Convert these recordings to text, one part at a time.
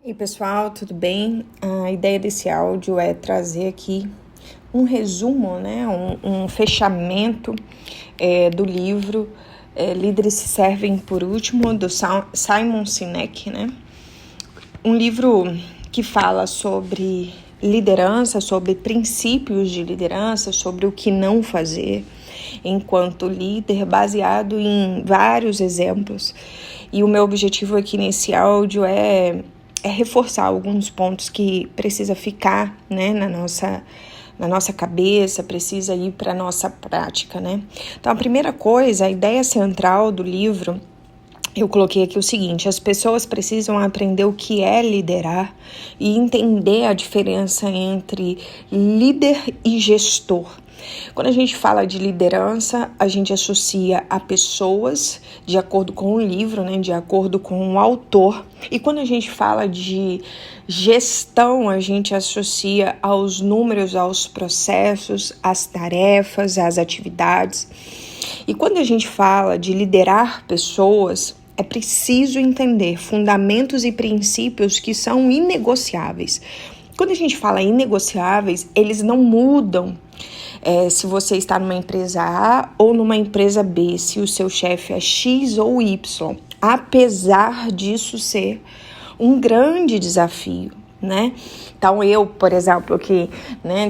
E aí, pessoal, tudo bem? A ideia desse áudio é trazer aqui um resumo, né, um fechamento do livro Líderes se Servem por Último, do Simon Sinek, né? Um livro que fala sobre liderança, sobre princípios de liderança, sobre o que não fazer enquanto líder, baseado em vários exemplos. E o meu objetivo aqui nesse áudio é reforçar alguns pontos que precisa ficar, né, na nossa cabeça, precisa ir para a nossa prática, né? Então, a primeira coisa, a ideia central do livro, eu coloquei aqui o seguinte: as pessoas precisam aprender o que é liderar e entender a diferença entre líder e gestor. Quando a gente fala de liderança, a gente associa a pessoas, de acordo com o livro, né, de acordo com o autor. E quando a gente fala de gestão, a gente associa aos números, aos processos, às tarefas, às atividades. E quando a gente fala de liderar pessoas, é preciso entender fundamentos e princípios que são inegociáveis. Quando a gente fala inegociáveis, eles não mudam. Se você está numa empresa A ou numa empresa B, se o seu chefe é X ou Y, apesar disso ser um grande desafio, né? Então eu, por exemplo, que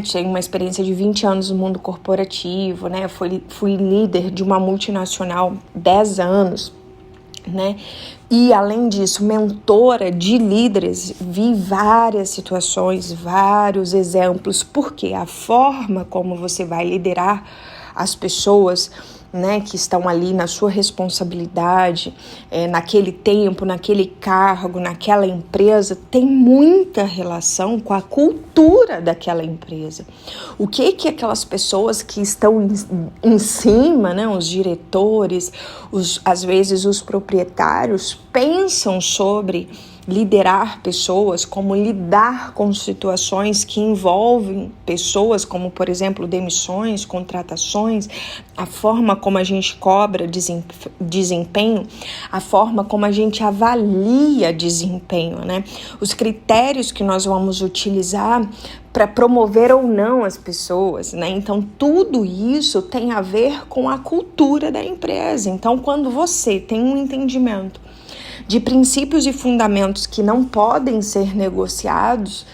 tinha uma experiência de 20 anos no mundo corporativo, né? Fui líder de uma multinacional 10 anos, né? E além disso, mentora de líderes, vi várias situações, vários exemplos, porque a forma como você vai liderar as pessoas, né, que estão ali na sua responsabilidade, naquele tempo, naquele cargo, naquela empresa, tem muita relação com a cultura daquela empresa. O que aquelas pessoas que estão em cima, né, os diretores, às vezes os proprietários, pensam sobre liderar pessoas, como lidar com situações que envolvem pessoas, como, por exemplo, demissões, contratações, a forma como a gente cobra desempenho, a forma como a gente avalia desempenho, né? Os critérios que nós vamos utilizar para promover ou não as pessoas, né? Então, tudo isso tem a ver com a cultura da empresa. Então, quando você tem um entendimento de princípios e fundamentos que não podem ser negociados,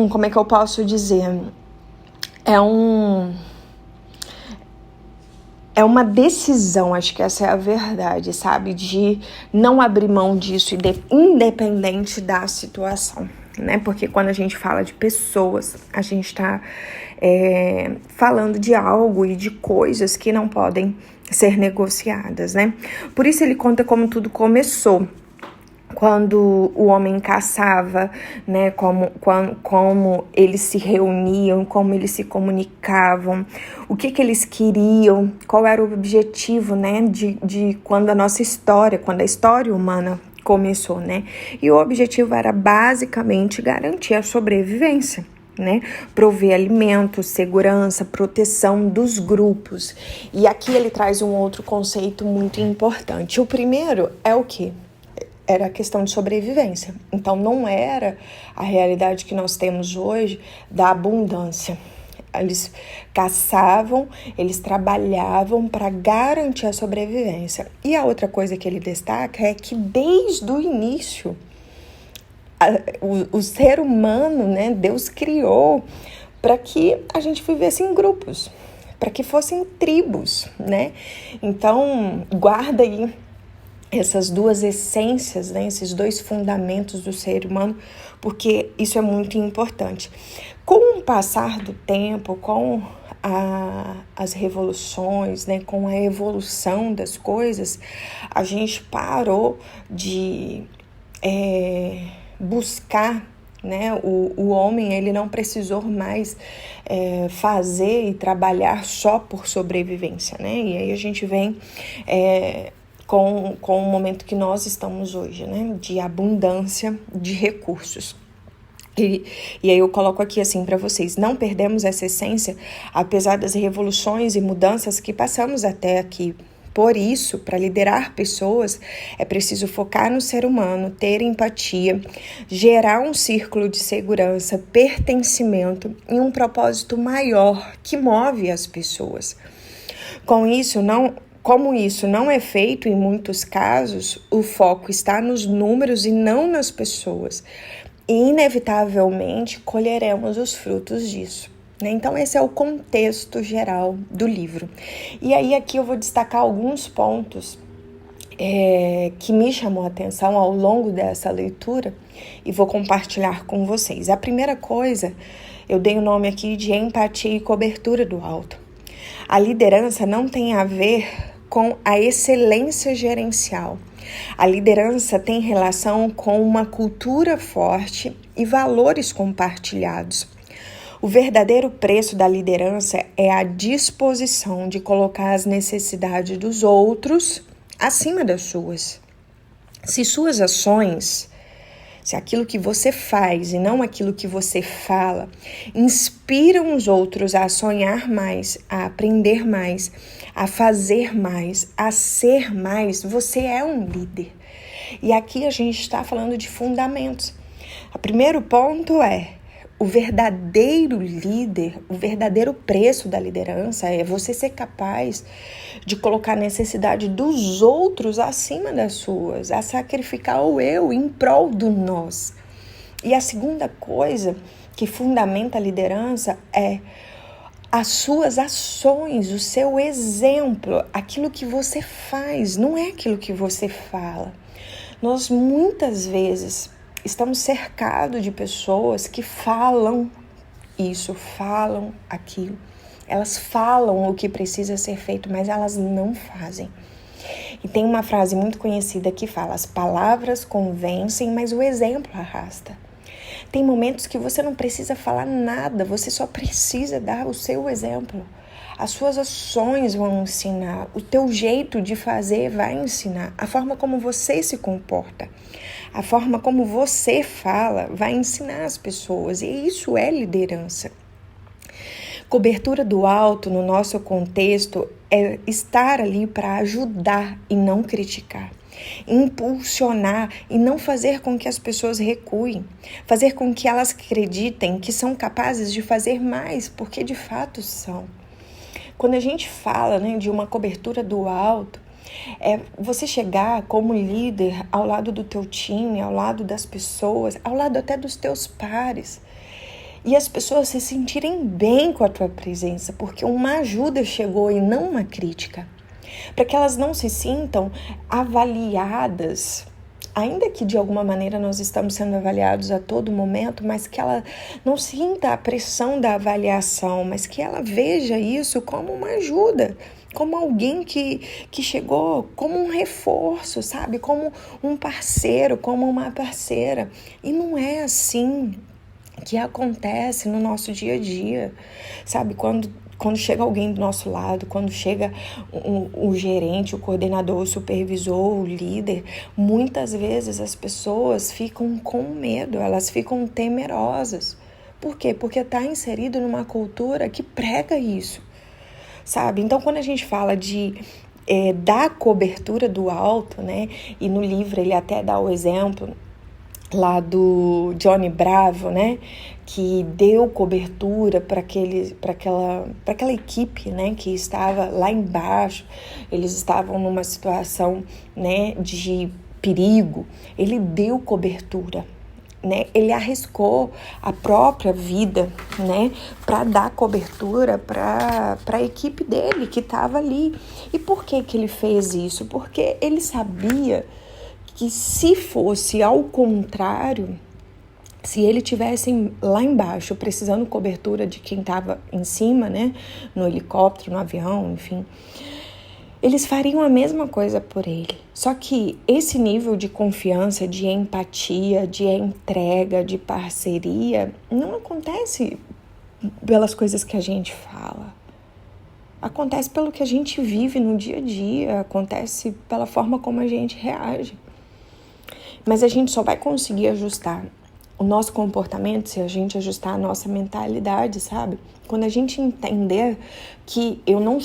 como é que eu posso dizer? É uma decisão, acho que essa é a verdade, sabe? De não abrir mão disso, independente da situação, né? Porque quando a gente fala de pessoas, a gente está falando de algo e de coisas que não podem ser negociadas, né? Por isso ele conta como tudo começou. Quando o homem caçava, né, como eles se reuniam, como eles se comunicavam, o que eles queriam, qual era o objetivo, né, de quando a história humana começou, né? E o objetivo era basicamente garantir a sobrevivência, né? Prover alimentos, segurança, proteção dos grupos. E aqui ele traz um outro conceito muito importante. O primeiro é o quê? Era a questão de sobrevivência. Então, não era a realidade que nós temos hoje da abundância. Eles caçavam, eles trabalhavam para garantir a sobrevivência. E a outra coisa que ele destaca é que desde o início, o ser humano, né, Deus criou para que a gente vivesse em grupos, para que fossem tribos, né? Então, guarda aí essas duas essências, né, esses dois fundamentos do ser humano, porque isso é muito importante. Com o passar do tempo, com as revoluções, né, com a evolução das coisas, a gente parou de buscar, né, o homem, ele não precisou mais fazer e trabalhar só por sobrevivência, né? E aí a gente vem com o momento que nós estamos hoje, né, de abundância de recursos. E aí eu coloco aqui assim para vocês: não perdemos essa essência, apesar das revoluções e mudanças que passamos até aqui Por isso, para liderar pessoas, é preciso focar no ser humano, ter empatia, gerar um círculo de segurança, pertencimento e um propósito maior que move as pessoas. Como isso não é feito em muitos casos, o foco está nos números e não nas pessoas. E, inevitavelmente, colheremos os frutos disso. Então, esse é o contexto geral do livro. E aí, aqui eu vou destacar alguns pontos que me chamou a atenção ao longo dessa leitura e vou compartilhar com vocês. A primeira coisa, eu dei o nome aqui de empatia e cobertura do alto. A liderança não tem a ver com a excelência gerencial. A liderança tem relação com uma cultura forte e valores compartilhados. O verdadeiro preço da liderança é a disposição de colocar as necessidades dos outros acima das suas. Se suas ações, se aquilo que você faz e não aquilo que você fala, inspiram os outros a sonhar mais, a aprender mais, a fazer mais, a ser mais, você é um líder. E aqui a gente está falando de fundamentos. O primeiro ponto é: o verdadeiro líder, o verdadeiro preço da liderança é você ser capaz de colocar a necessidade dos outros acima das suas, a sacrificar o eu em prol do nós. E a segunda coisa que fundamenta a liderança é as suas ações, o seu exemplo, aquilo que você faz, não é aquilo que você fala. Nós muitas vezes estamos cercados de pessoas que falam isso, falam aquilo. Elas falam o que precisa ser feito, mas elas não fazem. E tem uma frase muito conhecida que fala: as palavras convencem, mas o exemplo arrasta. Tem momentos que você não precisa falar nada, você só precisa dar o seu exemplo. As suas ações vão ensinar, o teu jeito de fazer vai ensinar, a forma como você se comporta, a forma como você fala vai ensinar as pessoas, e isso é liderança. Cobertura do alto, no nosso contexto, é estar ali para ajudar e não criticar, impulsionar e não fazer com que as pessoas recuem, fazer com que elas acreditem que são capazes de fazer mais, porque de fato são. Quando a gente fala, de uma cobertura do alto, é você chegar como líder ao lado do teu time, ao lado das pessoas, ao lado até dos teus pares, e as pessoas se sentirem bem com a tua presença, porque uma ajuda chegou e não uma crítica, para que elas não se sintam avaliadas, ainda que de alguma maneira nós estamos sendo avaliados a todo momento, mas que ela não sinta a pressão da avaliação, mas que ela veja isso como uma ajuda, como alguém que chegou como um reforço, sabe? Como um parceiro, como uma parceira. E não é assim que acontece no nosso dia a dia, sabe? Quando chega alguém do nosso lado, quando chega o gerente, o coordenador, o supervisor, o líder, muitas vezes as pessoas ficam com medo, elas ficam temerosas. Por quê? Porque está inserido numa cultura que prega isso, sabe? Então, quando a gente fala da cobertura do alto, e no livro ele até dá o exemplo lá do Johnny Bravo, que deu cobertura para aquela equipe, que estava lá embaixo. Eles estavam numa situação, de perigo. Ele deu cobertura, ele arriscou a própria vida, para dar cobertura para a equipe dele que estava ali. E por que ele fez isso? Porque ele sabia que se fosse ao contrário, se ele tivesse lá embaixo precisando cobertura de quem estava em cima, no helicóptero, no avião, enfim, eles fariam a mesma coisa por ele. Só que esse nível de confiança, de empatia, de entrega, de parceria, não acontece pelas coisas que a gente fala. Acontece pelo que a gente vive no dia a dia, acontece pela forma como a gente reage. Mas a gente só vai conseguir ajustar o nosso comportamento se a gente ajustar a nossa mentalidade, sabe? Quando a gente entender que eu não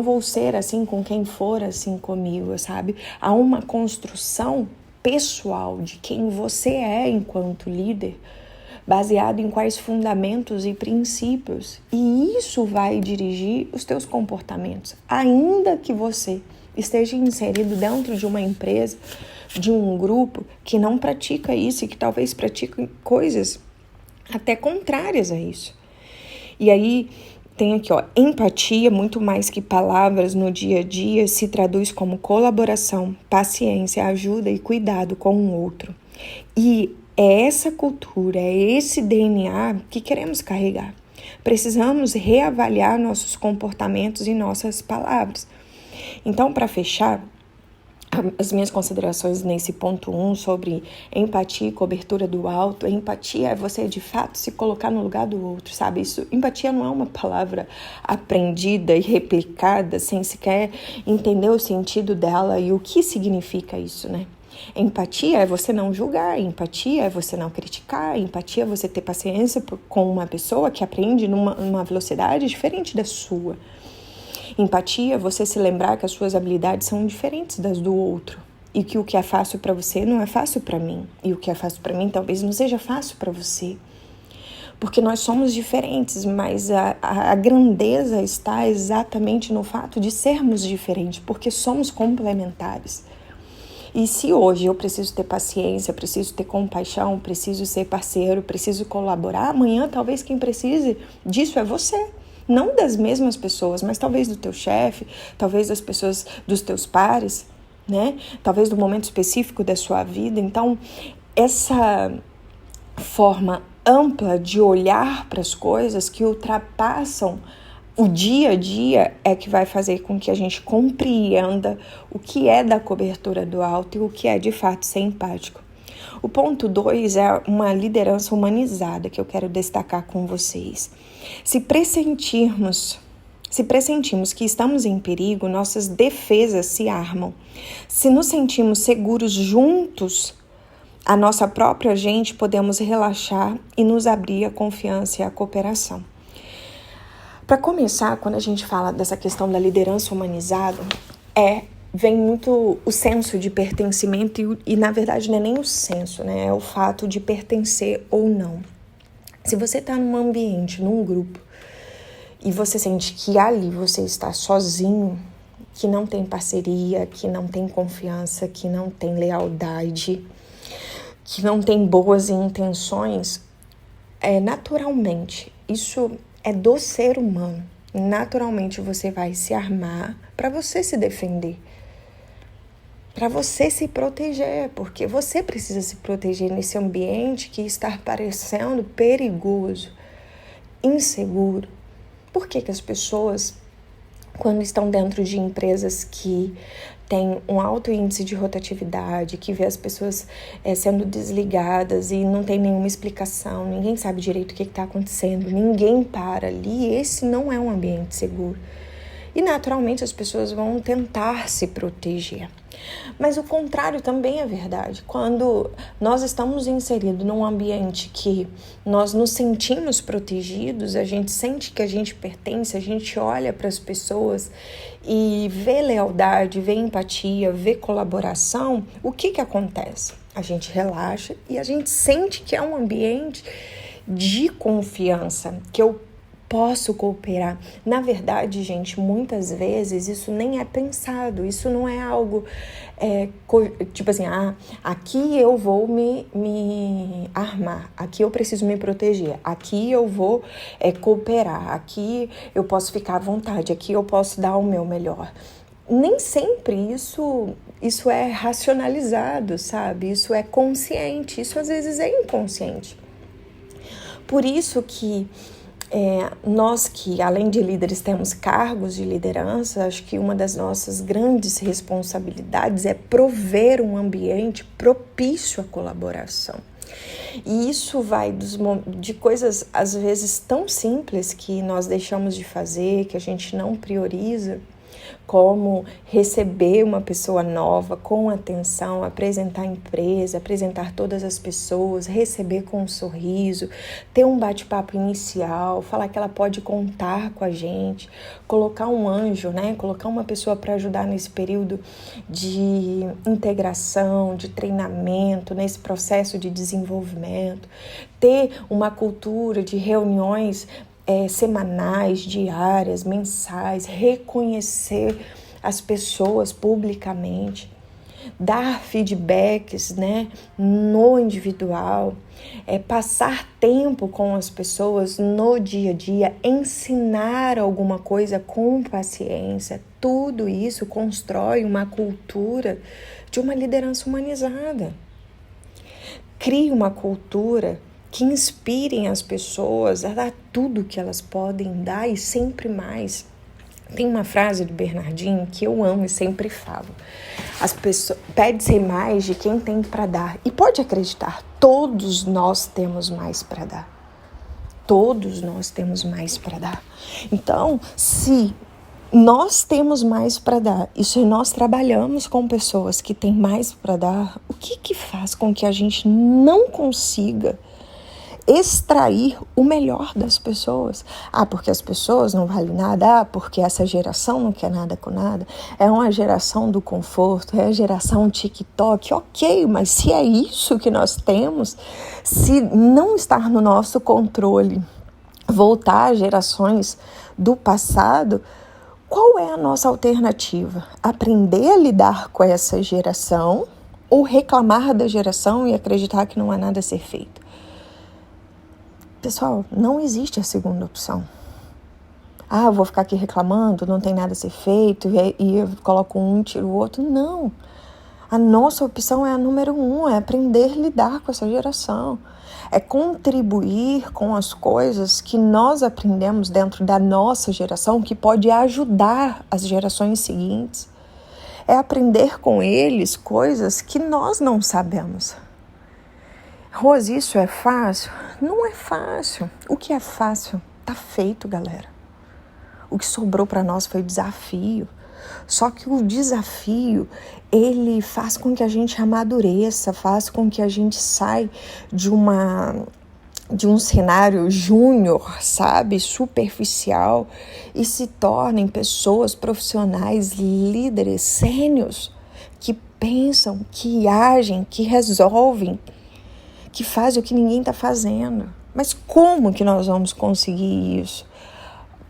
vou ser assim com quem for assim comigo, sabe? Há uma construção pessoal de quem você é enquanto líder, baseado em quais fundamentos e princípios. E isso vai dirigir os teus comportamentos. Ainda que você esteja inserido dentro de uma empresa, de um grupo que não pratica isso e que talvez pratique coisas até contrárias a isso. E aí tem aqui, empatia, muito mais que palavras no dia a dia, se traduz como colaboração, paciência, ajuda e cuidado com o outro. E é essa cultura, é esse DNA que queremos carregar. Precisamos reavaliar nossos comportamentos e nossas palavras. Então, para fechar, as minhas considerações nesse ponto 1 sobre empatia e cobertura do alto. A empatia é você, de fato, se colocar no lugar do outro, sabe? Empatia não é uma palavra aprendida e replicada sem sequer entender o sentido dela e o que significa isso, né? Empatia é você não julgar, empatia é você não criticar, empatia é você ter paciência com uma pessoa que aprende numa velocidade diferente da sua. Empatia é você se lembrar que as suas habilidades são diferentes das do outro e que o que é fácil para você não é fácil para mim e o que é fácil para mim talvez não seja fácil para você. Porque nós somos diferentes, mas a grandeza está exatamente no fato de sermos diferentes, porque somos complementares. E se hoje eu preciso ter paciência, preciso ter compaixão, preciso ser parceiro, preciso colaborar, amanhã talvez quem precise disso é você. Não das mesmas pessoas, mas talvez do teu chefe, talvez das pessoas dos teus pares, né? Talvez do momento específico da sua vida. Então, essa forma ampla de olhar para as coisas que ultrapassam o dia a dia é que vai fazer com que a gente compreenda o que é da cobertura do alto e o que é de fato ser empático. O ponto 2 é uma liderança humanizada que eu quero destacar com vocês. Se pressentimos que estamos em perigo, nossas defesas se armam. Se nos sentimos seguros juntos, a nossa própria gente, podemos relaxar e nos abrir à confiança e à cooperação. Para começar, quando a gente fala dessa questão da liderança humanizada, vem muito o senso de pertencimento e na verdade não é nem o senso, né? É o fato de pertencer ou não. Se você está num ambiente, num grupo, e você sente que ali você está sozinho, que não tem parceria, que não tem confiança, que não tem lealdade, que não tem boas intenções, naturalmente, isso é do ser humano. Naturalmente você vai se armar para você se defender, para você se proteger, porque você precisa se proteger nesse ambiente que está parecendo perigoso, inseguro. Por que as pessoas, quando estão dentro de empresas que têm um alto índice de rotatividade, que vê as pessoas sendo desligadas e não tem nenhuma explicação, ninguém sabe direito o que está acontecendo, ninguém para ali, esse não é um ambiente seguro. E naturalmente as pessoas vão tentar se proteger. Mas o contrário também é verdade. Quando nós estamos inseridos num ambiente que nós nos sentimos protegidos, a gente sente que a gente pertence, a gente olha para as pessoas e vê lealdade, vê empatia, vê colaboração, o que acontece? A gente relaxa e a gente sente que é um ambiente de confiança, que eu posso cooperar. Na verdade, gente, muitas vezes isso nem é pensado, isso não é algo tipo assim, aqui eu vou me armar, aqui eu preciso me proteger, aqui eu vou cooperar, aqui eu posso ficar à vontade, aqui eu posso dar o meu melhor. Nem sempre isso é racionalizado, sabe? Isso é consciente, isso às vezes é inconsciente. Por isso que nós que, além de líderes, temos cargos de liderança, acho que uma das nossas grandes responsabilidades é prover um ambiente propício à colaboração. E isso vai de coisas, às vezes, tão simples que nós deixamos de fazer, que a gente não prioriza, como receber uma pessoa nova com atenção, apresentar a empresa, apresentar todas as pessoas, receber com um sorriso, ter um bate-papo inicial, falar que ela pode contar com a gente, colocar um anjo, né? Colocar uma pessoa para ajudar nesse período de integração, de treinamento, nesse processo de desenvolvimento, ter uma cultura de reuniões semanais, diárias, mensais, reconhecer as pessoas publicamente, dar feedbacks, né, no individual, passar tempo com as pessoas no dia a dia, ensinar alguma coisa com paciência. Tudo isso constrói uma cultura de uma liderança humanizada. Crie uma cultura que inspirem as pessoas a dar tudo que elas podem dar e sempre mais. Tem uma frase do Bernardinho que eu amo e sempre falo. As pessoas pede-se mais de quem tem para dar. E pode acreditar, todos nós temos mais para dar. Todos nós temos mais para dar. Então, se nós temos mais para dar, e se nós trabalhamos com pessoas que têm mais para dar, o que faz com que a gente não consiga extrair o melhor das pessoas? Porque as pessoas não valem nada, porque essa geração não quer nada com nada, é uma geração do conforto, é a geração TikTok, ok, mas se é isso que nós temos, se não estar no nosso controle, voltar às gerações do passado, qual é a nossa alternativa? Aprender a lidar com essa geração ou reclamar da geração e acreditar que não há nada a ser feito? Pessoal, não existe a segunda opção. Eu vou ficar aqui reclamando, não tem nada a ser feito, e eu coloco um, tiro o outro. Não. A nossa opção é a número 1, é aprender a lidar com essa geração. É contribuir com as coisas que nós aprendemos dentro da nossa geração, que pode ajudar as gerações seguintes. É aprender com eles coisas que nós não sabemos. Rose, isso é fácil? Não é fácil. O que é fácil tá feito, galera. O que sobrou para nós foi desafio. Só que o desafio, ele faz com que a gente amadureça, faz com que a gente saia de um cenário júnior, sabe, superficial, e se tornem pessoas profissionais, líderes, sênios, que pensam, que agem, que resolvem, que fazem o que ninguém está fazendo. Mas como que nós vamos conseguir isso?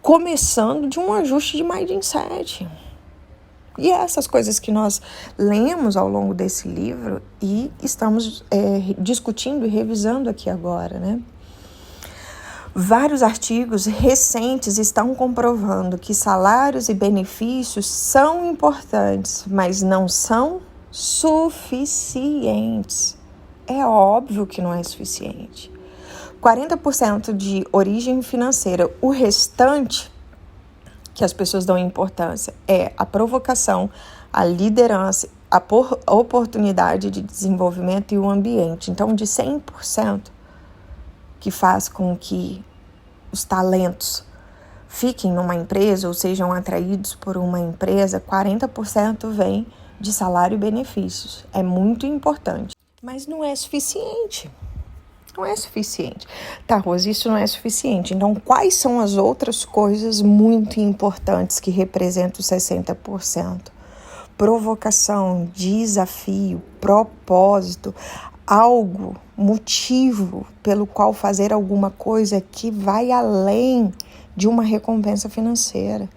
Começando de um ajuste de mindset. E essas coisas que nós lemos ao longo desse livro e estamos discutindo e revisando aqui agora, né? Vários artigos recentes estão comprovando que salários e benefícios são importantes, mas não são suficientes. É óbvio que não é suficiente. 40% de origem financeira, o restante que as pessoas dão importância é a provocação, a liderança, a oportunidade de desenvolvimento e o ambiente. Então, de 100% que faz com que os talentos fiquem numa empresa ou sejam atraídos por uma empresa, 40% vem de salário e benefícios. É muito importante. Mas não é suficiente. Não é suficiente. Tá, Rose, isso não é suficiente. Então, quais são as outras coisas muito importantes que representam os 60%? Provocação, desafio, propósito, algo, motivo pelo qual fazer alguma coisa que vai além de uma recompensa financeira,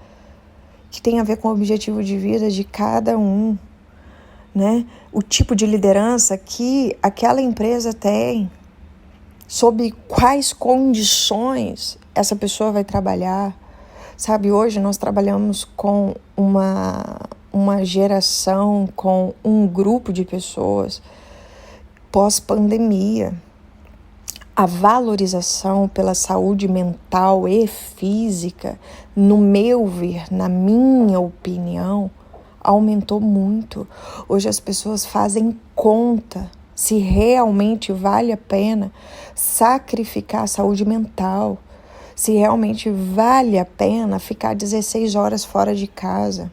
que tem a ver com o objetivo de vida de cada um, né? O tipo de liderança que aquela empresa tem, sob quais condições essa pessoa vai trabalhar. Sabe, hoje nós trabalhamos com uma geração, com um grupo de pessoas pós-pandemia. A valorização pela saúde mental e física, no meu ver, na minha opinião, aumentou muito. Hoje as pessoas fazem conta se realmente vale a pena sacrificar a saúde mental, se realmente vale a pena ficar 16 horas fora de casa,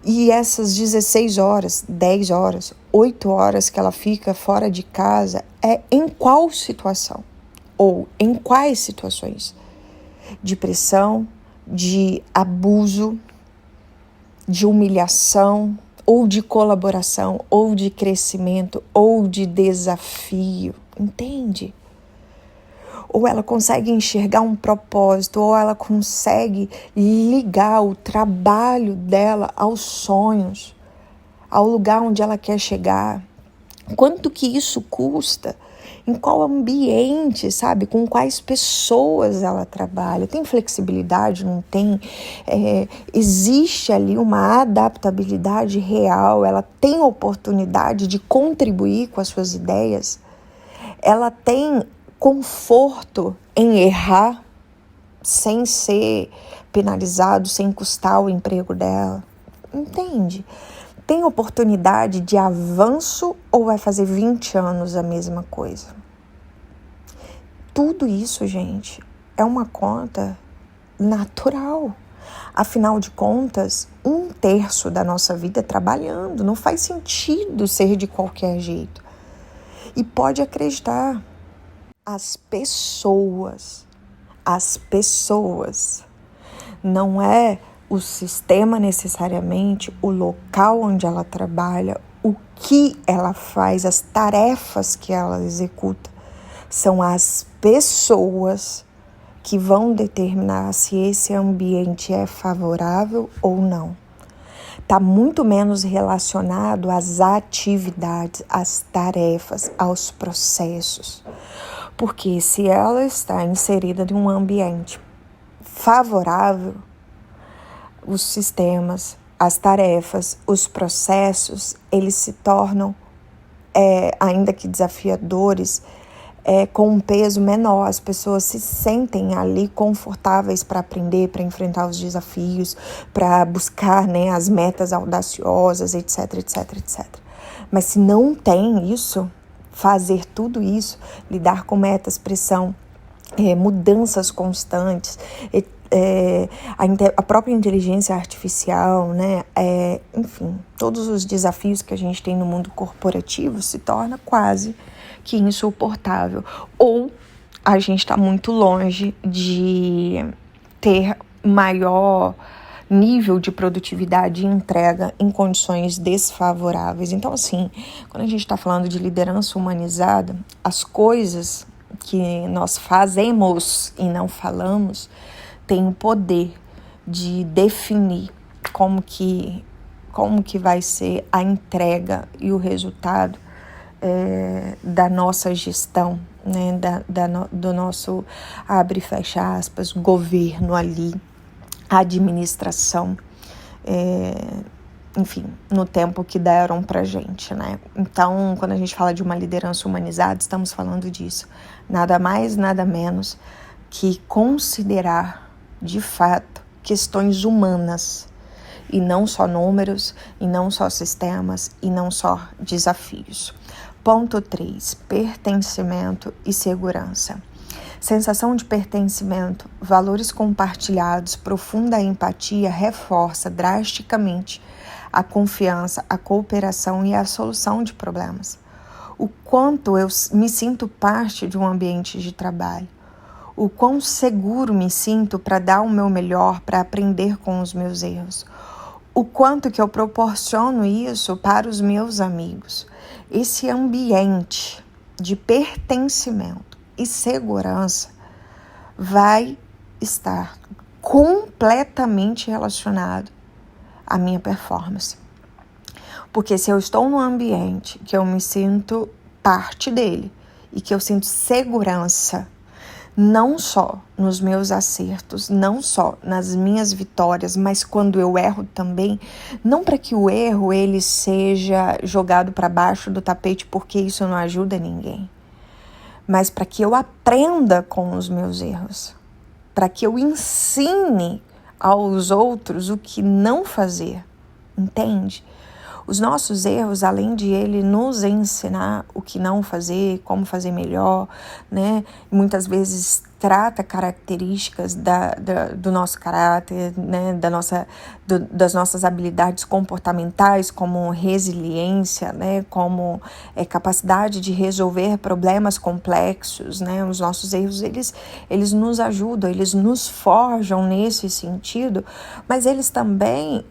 E essas 16 horas, 10 horas, 8 horas que ela fica fora de casa, em qual situação? Ou em quais situações? De pressão, de abuso, de humilhação, ou de colaboração, ou de crescimento, ou de desafio, entende? Ou ela consegue enxergar um propósito, ou ela consegue ligar o trabalho dela aos sonhos, ao lugar onde ela quer chegar. Quanto que isso custa? Em qual ambiente, sabe? Com quais pessoas ela trabalha? Tem flexibilidade? Não tem? Existe ali uma adaptabilidade real? Ela tem oportunidade de contribuir com as suas ideias? Ela tem conforto em errar sem ser penalizado, sem custar o emprego dela? Entende? Tem oportunidade de avanço ou vai fazer 20 anos a mesma coisa? Tudo isso, gente, é uma conta natural. Afinal de contas, 1/3 da nossa vida é trabalhando. Não faz sentido ser de qualquer jeito. E pode acreditar, as pessoas, não é o sistema necessariamente, o local onde ela trabalha, o que ela faz, as tarefas que ela executa. São as pessoas que vão determinar se esse ambiente é favorável ou não. Está muito menos relacionado às atividades, às tarefas, aos processos. Porque se ela está inserida em um ambiente favorável, os sistemas, as tarefas, os processos, eles se tornam, ainda que desafiadores, com um peso menor. As pessoas se sentem ali confortáveis para aprender, para enfrentar os desafios, para buscar, as metas audaciosas, etc, etc, etc. Mas se não tem isso, fazer tudo isso, lidar com metas, pressão, mudanças constantes, a própria inteligência artificial, enfim, todos os desafios que a gente tem no mundo corporativo se torna quase que insuportável. Ou a gente está muito longe de ter maior nível de produtividade e entrega em condições desfavoráveis. Então, assim, quando a gente está falando de liderança humanizada, as coisas que nós fazemos e não falamos têm o poder de definir como que vai ser a entrega e o resultado da nossa gestão, do nosso, abre e fecha aspas, governo ali, administração, enfim, no tempo que deram pra gente, Então, quando a gente fala de uma liderança humanizada, estamos falando disso. Nada mais, nada menos que considerar, de fato, questões humanas, e não só números, e não só sistemas, e não só desafios. Ponto 3, pertencimento e segurança. Sensação de pertencimento, valores compartilhados, profunda empatia reforça drasticamente a confiança, a cooperação e a solução de problemas. O quanto eu me sinto parte de um ambiente de trabalho. O quão seguro me sinto para dar o meu melhor, para aprender com os meus erros. O quanto que eu proporciono isso para os meus amigos. Esse ambiente de pertencimento e segurança vai estar completamente relacionado à minha performance. Porque se eu estou num ambiente que eu me sinto parte dele e que eu sinto segurança, não só nos meus acertos, não só nas minhas vitórias, mas quando eu erro também, não para que o erro ele seja jogado para baixo do tapete, porque isso não ajuda ninguém, mas para que eu aprenda com os meus erros, para que eu ensine aos outros o que não fazer, entende? Os nossos erros, além de ele nos ensinar o que não fazer, como fazer melhor, muitas vezes trata características do nosso caráter, né, das nossas habilidades comportamentais, como resiliência, né, como capacidade de resolver problemas complexos, né, os nossos erros, eles nos ajudam, eles nos forjam nesse sentido, mas eles também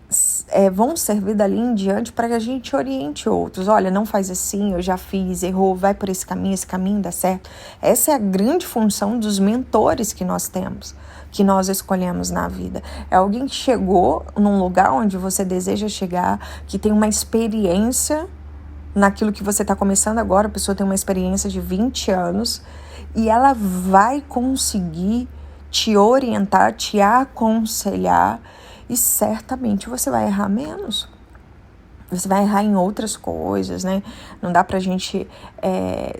vão servir dali em diante para que a gente oriente outros. Olha, não faz assim, eu já fiz, errou, vai por esse caminho dá certo. Essa é a grande função dos mentores que nós temos, que nós escolhemos na vida. É alguém que chegou num lugar onde você deseja chegar, que tem uma experiência naquilo que você está começando agora. A pessoa tem uma experiência de 20 anos e ela vai conseguir te orientar, te aconselhar, e certamente você vai errar menos. Você vai errar em outras coisas, né? Não dá pra gente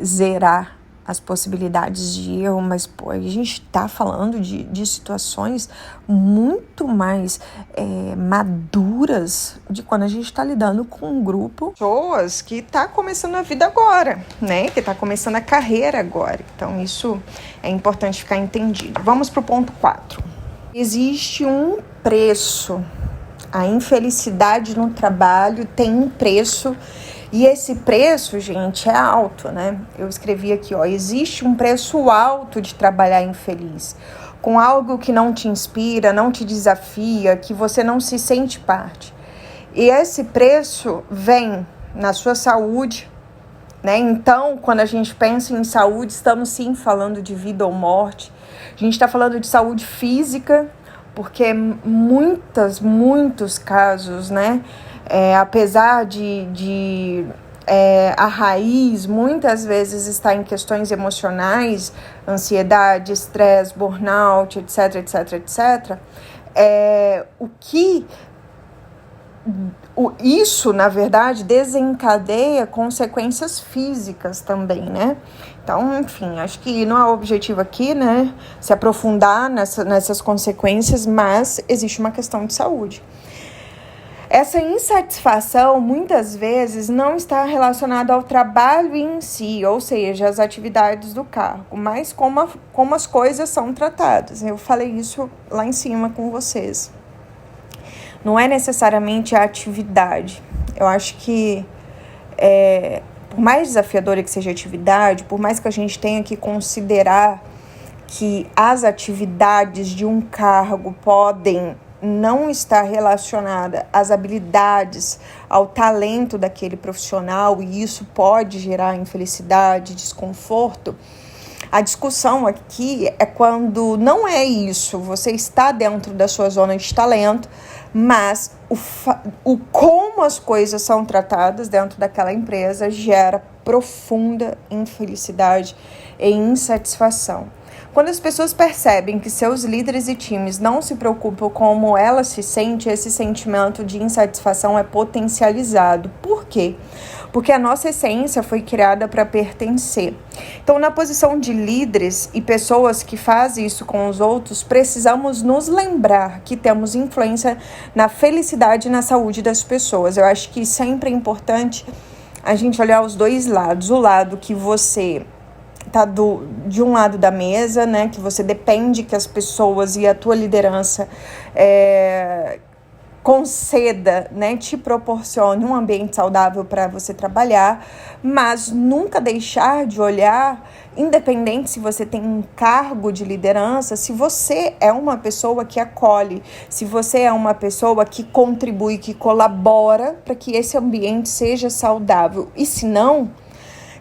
zerar as possibilidades de erro, mas a gente tá falando de situações muito mais maduras de quando a gente tá lidando com um grupo de pessoas que tá começando a vida agora, né? Que tá começando a carreira agora. Então isso é importante ficar entendido. Vamos pro ponto 4. Existe um preço. A infelicidade no trabalho tem um preço, e esse preço, gente, é alto, né? Eu escrevi aqui, existe um preço alto de trabalhar infeliz, com algo que não te inspira, não te desafia, que você não se sente parte. E esse preço vem na sua saúde, né? Então, quando a gente pensa em saúde, estamos sim falando de vida ou morte. A gente está falando de saúde física, porque muitos casos, né, apesar de a raiz muitas vezes está em questões emocionais, ansiedade, estresse, burnout, etc. Isso, na verdade, desencadeia consequências físicas também, né? Então, enfim, acho que não é o objetivo aqui, né, se aprofundar nessas consequências, mas existe uma questão de saúde. Essa insatisfação, muitas vezes, não está relacionada ao trabalho em si, ou seja, as atividades do cargo, mas como as coisas são tratadas. Eu falei isso lá em cima com vocês. Não é necessariamente a atividade. Eu acho que por mais desafiadora que seja a atividade, por mais que a gente tenha que considerar que as atividades de um cargo podem não estar relacionadas às habilidades, ao talento daquele profissional, e isso pode gerar infelicidade, desconforto, a discussão aqui é quando não é isso, você está dentro da sua zona de talento, mas o como as coisas são tratadas dentro daquela empresa gera profunda infelicidade e insatisfação. Quando as pessoas percebem que seus líderes e times não se preocupam com como elas se sentem, esse sentimento de insatisfação é potencializado. Por quê? Porque a nossa essência foi criada para pertencer. Então, na posição de líderes e pessoas que fazem isso com os outros, precisamos nos lembrar que temos influência na felicidade e na saúde das pessoas. Eu acho que sempre é importante a gente olhar os dois lados. O lado que você tá de um lado da mesa, né, que você depende que as pessoas e a tua liderança conceda, né, te proporcione um ambiente saudável para você trabalhar, mas nunca deixar de olhar, independente se você tem um cargo de liderança, se você é uma pessoa que acolhe, se você é uma pessoa que contribui, que colabora para que esse ambiente seja saudável, e se não,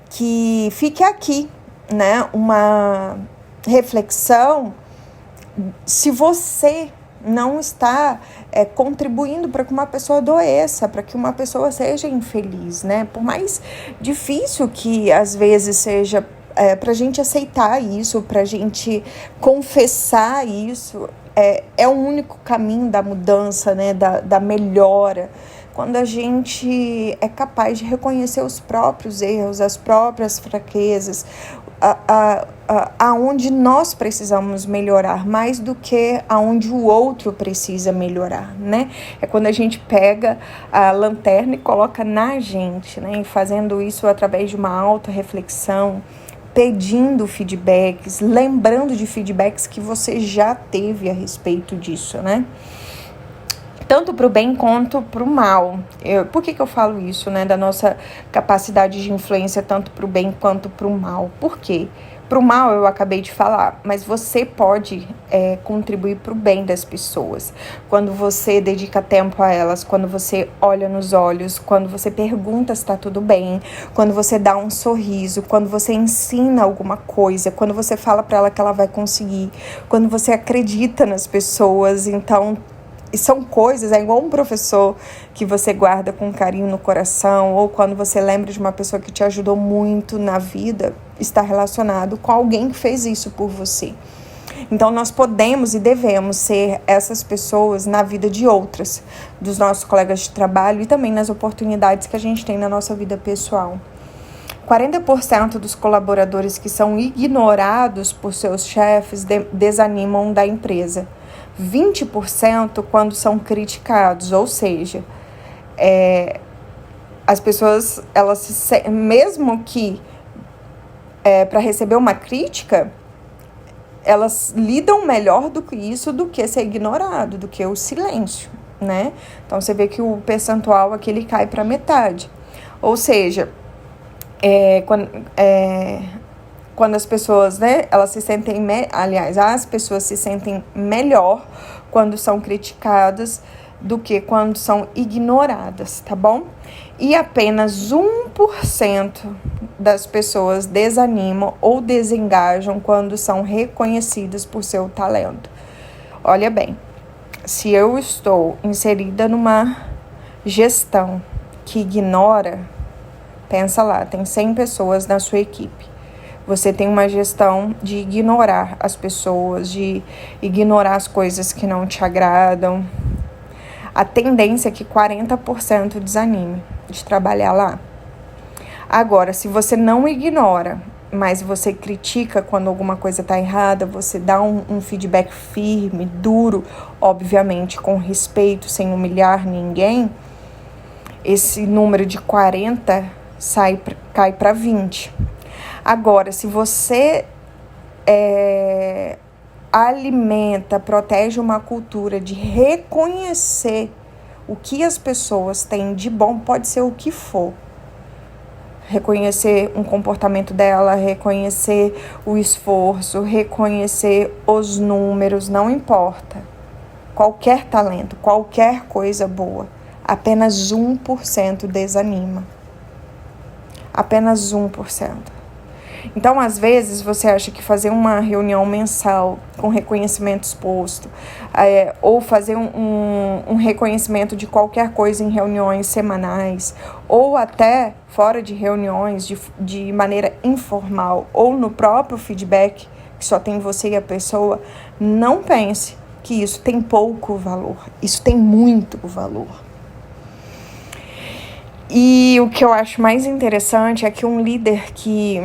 que fique aqui, né, uma reflexão, se você não está contribuindo para que uma pessoa adoeça, para que uma pessoa seja infeliz, né? Por mais difícil que às vezes seja para a gente aceitar isso, para a gente confessar isso, é o único caminho da mudança, né? Da melhora. Quando a gente é capaz de reconhecer os próprios erros, as próprias fraquezas, aonde nós precisamos melhorar mais do que aonde o outro precisa melhorar, né? É quando a gente pega a lanterna e coloca na gente, né? E fazendo isso através de uma autorreflexão, pedindo feedbacks, lembrando de feedbacks que você já teve a respeito disso, né? Tanto para o bem quanto para o mal. Por que eu falo isso, né? Da nossa capacidade de influência tanto para o bem quanto para o mal. Por quê? Para o mal eu acabei de falar, mas você pode contribuir para o bem das pessoas. Quando você dedica tempo a elas, quando você olha nos olhos, quando você pergunta se está tudo bem, quando você dá um sorriso, quando você ensina alguma coisa, quando você fala para ela que ela vai conseguir, quando você acredita nas pessoas. Então, e são coisas, é igual um professor que você guarda com carinho no coração, ou quando você lembra de uma pessoa que te ajudou muito na vida, está relacionado com alguém que fez isso por você. Então, nós podemos e devemos ser essas pessoas na vida de outras, dos nossos colegas de trabalho e também nas oportunidades que a gente tem na nossa vida pessoal. 40% dos colaboradores que são ignorados por seus chefes desanimam da empresa. 20% quando são criticados, ou seja, as pessoas, elas mesmo que para receber uma crítica, elas lidam melhor do que isso, do que ser ignorado, do que o silêncio, né? Então você vê que o percentual aqui ele cai para metade, ou seja, quando as pessoas, né, elas se sentem, as pessoas se sentem melhor quando são criticadas do que quando são ignoradas, tá bom? E apenas 1% das pessoas desanimam ou desengajam quando são reconhecidas por seu talento. Olha bem, se eu estou inserida numa gestão que ignora, pensa lá, tem 100 pessoas na sua equipe. Você tem uma gestão de ignorar as pessoas, de ignorar as coisas que não te agradam. A tendência é que 40% desanime de trabalhar lá. Agora, se você não ignora, mas você critica quando alguma coisa está errada, você dá um feedback firme, duro, obviamente com respeito, sem humilhar ninguém, esse número de 40 cai para 20. Agora, se você alimenta, protege uma cultura de reconhecer o que as pessoas têm de bom, pode ser o que for. Reconhecer um comportamento dela, reconhecer o esforço, reconhecer os números, não importa. Qualquer talento, qualquer coisa boa, apenas 1% desanima. Apenas 1%. Então, às vezes, você acha que fazer uma reunião mensal com reconhecimento exposto, ou fazer um reconhecimento de qualquer coisa em reuniões semanais, ou até fora de reuniões, de maneira informal, ou no próprio feedback, que só tem você e a pessoa, não pense que isso tem pouco valor. Isso tem muito valor. E o que eu acho mais interessante é que um líder que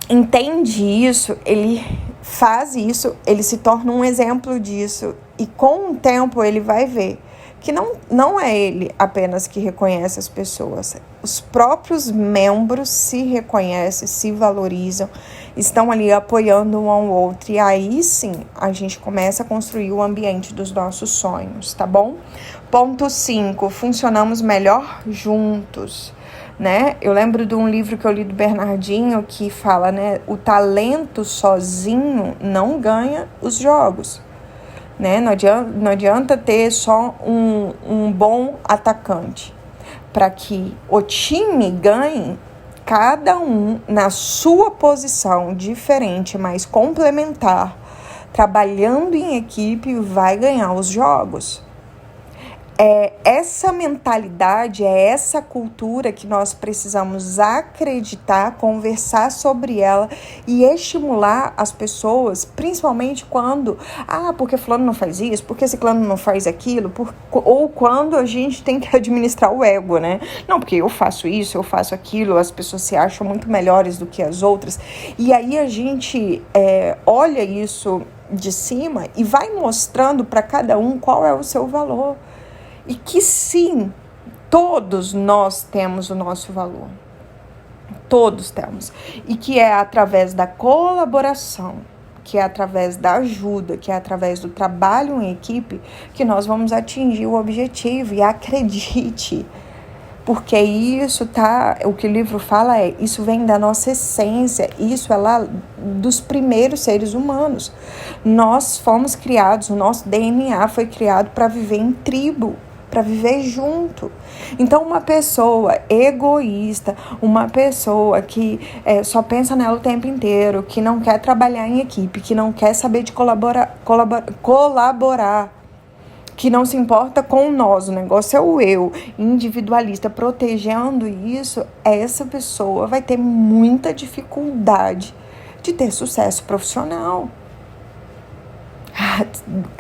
entende isso, ele faz isso, ele se torna um exemplo disso, e com o tempo ele vai ver que não é ele apenas que reconhece as pessoas, os próprios membros se reconhecem, se valorizam, estão ali apoiando um ao outro, e aí sim a gente começa a construir o ambiente dos nossos sonhos, tá bom? Ponto 5, funcionamos melhor juntos. Né? Eu lembro de um livro que eu li do Bernardinho que fala, né, o talento sozinho não ganha os jogos, né? Não adianta ter só um bom atacante. Para que o time ganhe, cada um na sua posição diferente, mas complementar, trabalhando em equipe, vai ganhar os jogos. Essa mentalidade, essa cultura que nós precisamos acreditar, conversar sobre ela e estimular as pessoas, principalmente quando, porque fulano não faz isso, porque ciclano não faz aquilo, ou quando a gente tem que administrar o ego, né? Não, porque eu faço isso, eu faço aquilo, as pessoas se acham muito melhores do que as outras, e aí a gente olha isso de cima e vai mostrando para cada um qual é o seu valor. E que sim, todos nós temos o nosso valor. Todos temos. E que é através da colaboração, que é através da ajuda, que é através do trabalho em equipe, que nós vamos atingir o objetivo. E acredite, porque isso o que o livro fala isso vem da nossa essência, isso é lá dos primeiros seres humanos. Nós fomos criados, o nosso DNA foi criado para viver em tribo, para viver junto. Então, uma pessoa egoísta, uma pessoa que só pensa nela o tempo inteiro, que não quer trabalhar em equipe, que não quer saber de colaborar, que não se importa com nós, o negócio é o eu, individualista, protegendo isso, essa pessoa vai ter muita dificuldade de ter sucesso profissional.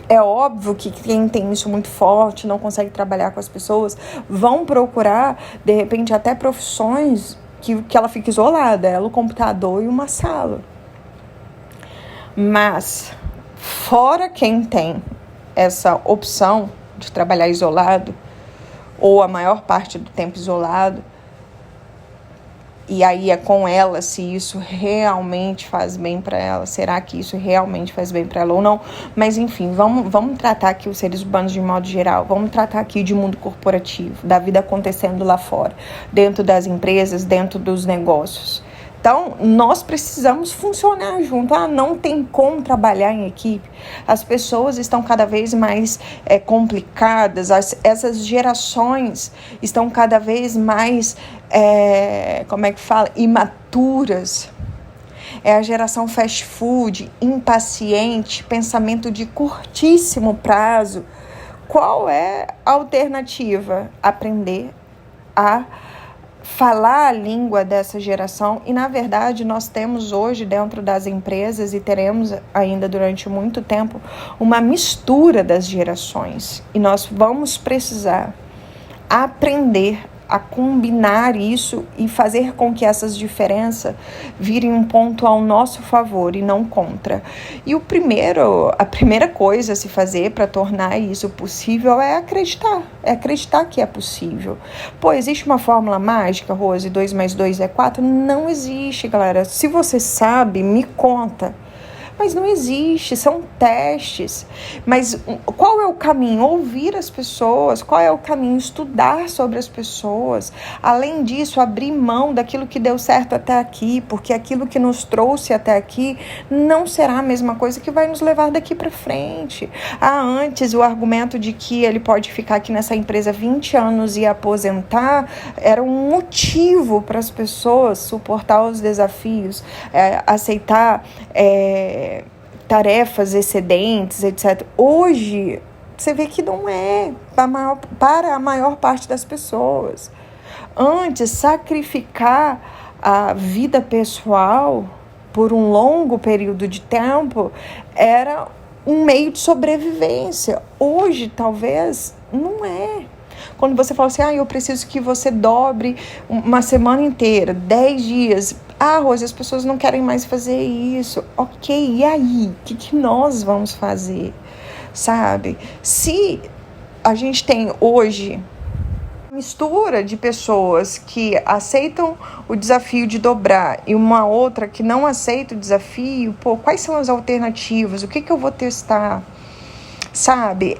É óbvio que quem tem isso muito forte, não consegue trabalhar com as pessoas, vão procurar, de repente, até profissões que ela fica isolada, ela, o computador e uma sala. Mas, fora quem tem essa opção de trabalhar isolado, ou a maior parte do tempo isolado, e aí é com ela se isso realmente faz bem para ela, será que isso realmente faz bem para ela ou não? Mas enfim, vamos tratar aqui os seres humanos de modo geral, vamos tratar aqui de mundo corporativo, da vida acontecendo lá fora, dentro das empresas, dentro dos negócios. Então, nós precisamos funcionar junto. Não tem como trabalhar em equipe. As pessoas estão cada vez mais complicadas, essas gerações estão cada vez mais, imaturas. É a geração fast food, impaciente, pensamento de curtíssimo prazo. Qual é a alternativa? Aprender a falar a língua dessa geração. E, na verdade, nós temos hoje dentro das empresas e teremos ainda durante muito tempo uma mistura das gerações. E nós vamos precisar aprender a combinar isso e fazer com que essas diferenças virem um ponto ao nosso favor e não contra. E a primeira coisa a se fazer para tornar isso possível é acreditar que é possível. Pô, existe uma fórmula mágica, Rose, 2 mais 2 é 4? Não existe, galera. Se você sabe, me conta. Mas não existe, são testes. Mas qual é o caminho? Ouvir as pessoas. Qual é o caminho? Estudar sobre as pessoas. Além disso, abrir mão daquilo que deu certo até aqui, porque aquilo que nos trouxe até aqui não será a mesma coisa que vai nos levar daqui para frente. Antes, o argumento de que ele pode ficar aqui nessa empresa 20 anos e aposentar era um motivo para as pessoas suportar os desafios, aceitar tarefas excedentes, etc. Hoje, você vê que não é para a maior parte das pessoas. Antes, sacrificar a vida pessoal por um longo período de tempo era um meio de sobrevivência. Hoje, talvez, não é. Quando você fala assim, eu preciso que você dobre uma semana inteira, 10 dias. Rose, as pessoas não querem mais fazer isso. Ok, e aí? O que nós vamos fazer? Sabe? Se a gente tem hoje mistura de pessoas que aceitam o desafio de dobrar e uma outra que não aceita o desafio, quais são as alternativas? O que eu vou testar? Sabe?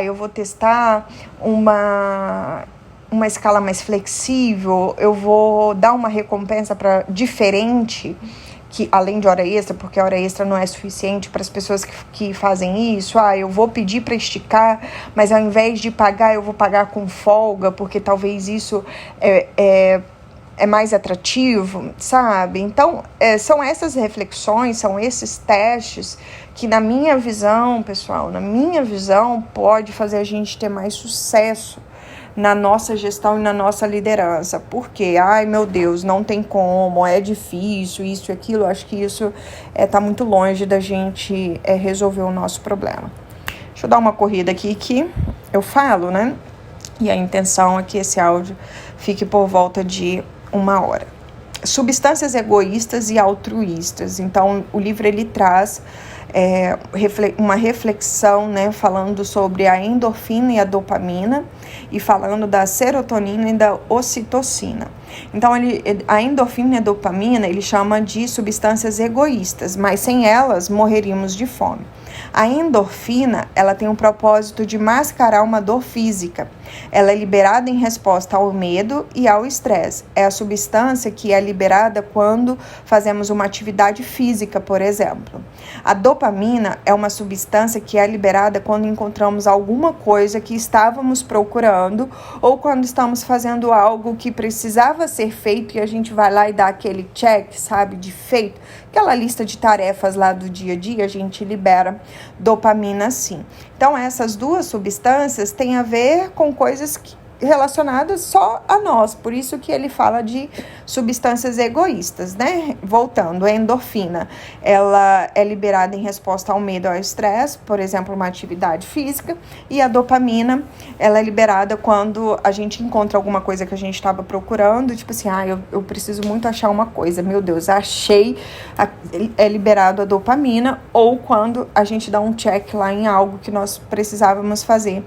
Eu vou testar uma escala mais flexível, eu vou dar uma recompensa diferente, que além de hora extra, porque a hora extra não é suficiente para as pessoas que fazem isso. Eu vou pedir para esticar, mas ao invés de pagar, eu vou pagar com folga, porque talvez isso é mais atrativo, sabe? Então, são essas reflexões, são esses testes que, na minha visão, pessoal, pode fazer a gente ter mais sucesso na nossa gestão e na nossa liderança. Porque, meu Deus, não tem como, é difícil, isso e aquilo. Acho que isso tá muito longe da gente resolver o nosso problema. Deixa eu dar uma corrida aqui que eu falo, né? E a intenção é que esse áudio fique por volta de 1 hora. Substâncias egoístas e altruístas. Então, o livro ele traz uma reflexão, né, falando sobre a endorfina e a dopamina e falando da serotonina e da ocitocina. Então, a endorfina e a dopamina, ele chama de substâncias egoístas, mas sem elas morreríamos de fome. A endorfina, ela tem o propósito de mascarar uma dor física. Ela é liberada em resposta ao medo e ao estresse. É a substância que é liberada quando fazemos uma atividade física, por exemplo. A dopamina é uma substância que é liberada quando encontramos alguma coisa que estávamos procurando ou quando estamos fazendo algo que precisava ser feito e a gente vai lá e dá aquele check, sabe, de feito. Aquela lista de tarefas lá do dia a dia, a gente libera dopamina sim. Então, essas duas substâncias têm a ver com coisas relacionadas só a nós, por isso que ele fala de substâncias egoístas, né? Voltando, a endorfina, ela é liberada em resposta ao medo, ao estresse, por exemplo, uma atividade física, e a dopamina, ela é liberada quando a gente encontra alguma coisa que a gente estava procurando, tipo assim, eu preciso muito achar uma coisa, meu Deus, achei, é liberado a dopamina, ou quando a gente dá um check lá em algo que nós precisávamos fazer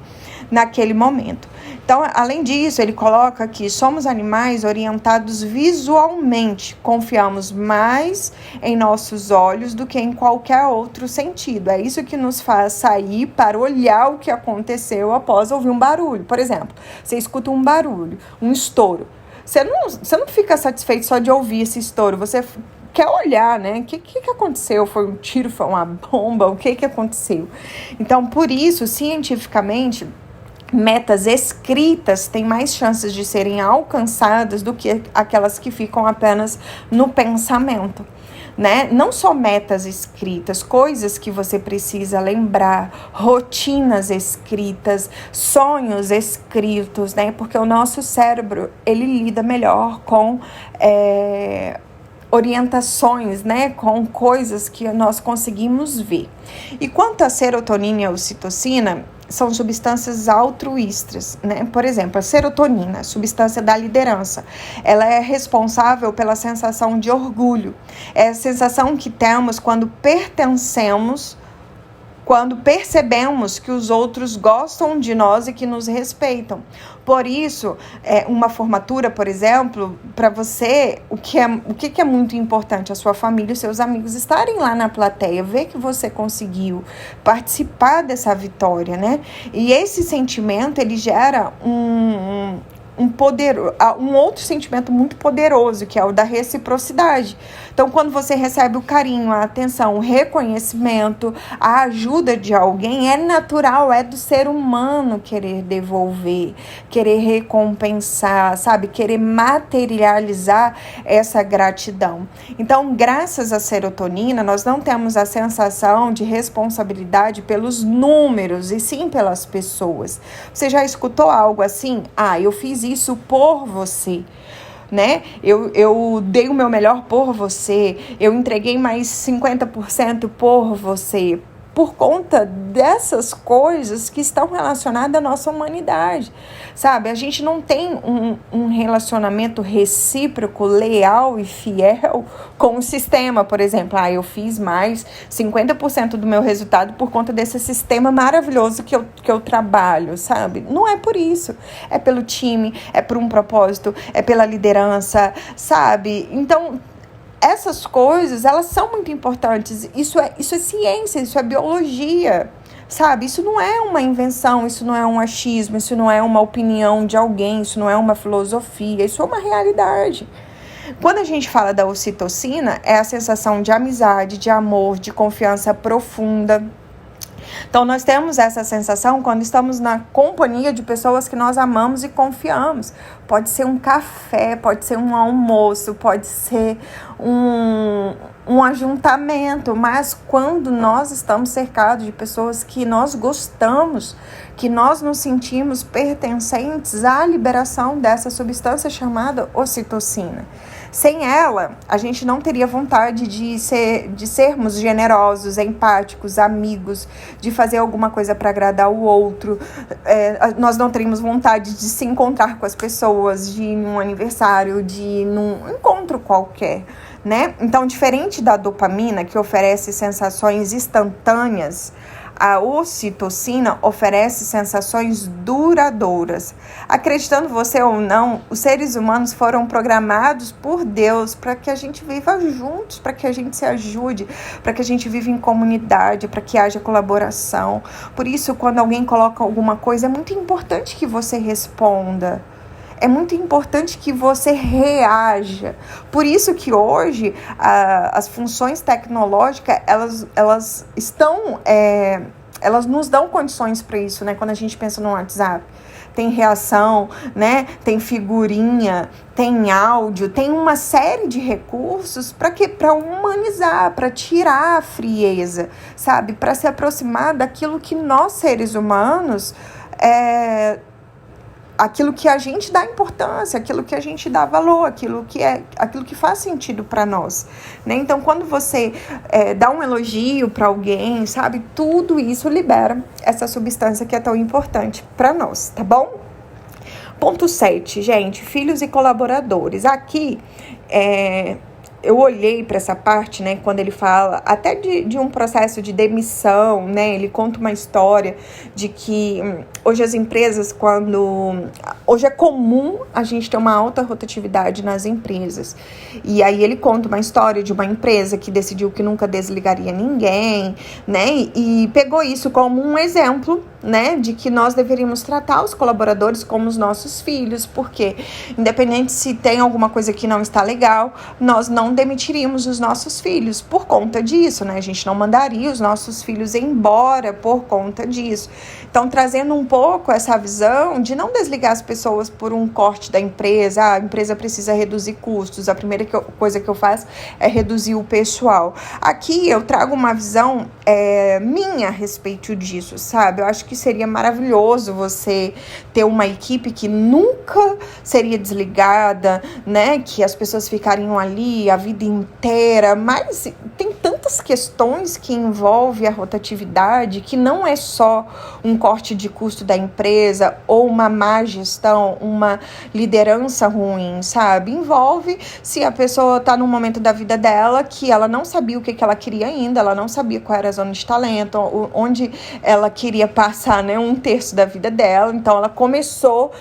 naquele momento. Então, além disso, ele coloca que somos animais orientados visualmente, confiamos mais em nossos olhos do que em qualquer outro sentido. É isso que nos faz sair para olhar o que aconteceu após ouvir um barulho. Por exemplo, você escuta um barulho, um estouro. Você não fica satisfeito só de ouvir esse estouro, você quer olhar, né? O que aconteceu? Foi um tiro? Foi uma bomba? O que aconteceu? Então, por isso, cientificamente, metas escritas têm mais chances de serem alcançadas do que aquelas que ficam apenas no pensamento, né? Não só metas escritas, coisas que você precisa lembrar, rotinas escritas, sonhos escritos, né? Porque o nosso cérebro, ele lida melhor com orientações, né, com coisas que nós conseguimos ver. E quanto à serotonina e à ocitocina, são substâncias altruístas, né? Por exemplo, a serotonina, substância da liderança, ela é responsável pela sensação de orgulho. É a sensação que temos quando pertencemos, quando percebemos que os outros gostam de nós e que nos respeitam. Por isso, uma formatura, por exemplo, para você, o que é muito importante? A sua família e os seus amigos estarem lá na plateia, ver que você conseguiu participar dessa vitória, né? E esse sentimento, ele gera um outro sentimento muito poderoso, que é o da reciprocidade. Então, quando você recebe o carinho, a atenção, o reconhecimento, a ajuda de alguém, é natural, é do ser humano querer devolver, querer recompensar, sabe? Querer materializar essa gratidão. Então, graças à serotonina, nós não temos a sensação de responsabilidade pelos números, e sim pelas pessoas. Você já escutou algo assim? Eu fiz isso por você, né? Eu dei o meu melhor por você, eu entreguei mais 50% por você, por conta dessas coisas que estão relacionadas à nossa humanidade, sabe? A gente não tem um relacionamento recíproco, leal e fiel com o sistema, por exemplo. Eu fiz mais 50% do meu resultado por conta desse sistema maravilhoso que eu trabalho, sabe? Não é por isso. É pelo time, é por um propósito, é pela liderança, sabe? Então, essas coisas, elas são muito importantes. Isso é ciência, isso é biologia, sabe? Isso não é uma invenção, isso não é um achismo, isso não é uma opinião de alguém, isso não é uma filosofia, isso é uma realidade. Quando a gente fala da ocitocina, é a sensação de amizade, de amor, de confiança profunda. Então, nós temos essa sensação quando estamos na companhia de pessoas que nós amamos e confiamos. Pode ser um café, pode ser um almoço, pode ser um ajuntamento, mas quando nós estamos cercados de pessoas que nós gostamos, que nós nos sentimos pertencentes, há a liberação dessa substância chamada ocitocina. Sem ela, a gente não teria vontade de sermos generosos, empáticos, amigos, de fazer alguma coisa para agradar o outro. Nós não teríamos vontade de se encontrar com as pessoas, de ir num aniversário, de ir num encontro qualquer, né? Então, diferente da dopamina, que oferece sensações instantâneas, a ocitocina oferece sensações duradouras. Acreditando você ou não, os seres humanos foram programados por Deus para que a gente viva juntos, para que a gente se ajude, para que a gente viva em comunidade, para que haja colaboração. Por isso, quando alguém coloca alguma coisa, é muito importante que você responda. É muito importante que você reaja. Por isso que hoje as funções tecnológicas, elas estão, elas nos dão condições para isso, né? Quando a gente pensa no WhatsApp, tem reação, né? Tem figurinha, tem áudio, tem uma série de recursos para quê? Para humanizar, para tirar a frieza, sabe? Para se aproximar daquilo que nós, seres humanos, aquilo que a gente dá importância, aquilo que a gente dá valor, aquilo que faz sentido para nós, né? Então, quando você dá um elogio para alguém, sabe? Tudo isso libera essa substância que é tão importante para nós, tá bom? Ponto 7, gente, filhos e colaboradores. Aqui, eu olhei para essa parte, né, quando ele fala até de um processo de demissão, né, ele conta uma história de que hoje as empresas, hoje é comum a gente ter uma alta rotatividade nas empresas, e aí ele conta uma história de uma empresa que decidiu que nunca desligaria ninguém, né, e pegou isso como um exemplo, né, de que nós deveríamos tratar os colaboradores como os nossos filhos, porque independente se tem alguma coisa que não está legal, nós não demitiríamos os nossos filhos por conta disso, né? A gente não mandaria os nossos filhos embora por conta disso. Então, trazendo um pouco essa visão de não desligar as pessoas por um corte da empresa, a empresa precisa reduzir custos, a primeira coisa que eu faço é reduzir o pessoal. Aqui eu trago uma visão minha a respeito disso, sabe? Eu acho que seria maravilhoso você ter uma equipe que nunca seria desligada, né? Que as pessoas ficariam ali a vida inteira, mas tem tantas questões que envolvem a rotatividade que não é só um corte de custo da empresa ou uma má gestão, uma liderança ruim, sabe? Envolve se a pessoa está num momento da vida dela que ela não sabia o que ela queria ainda, ela não sabia qual era a zona de talento, onde ela queria passar, né, 1/3 da vida dela, então ela começou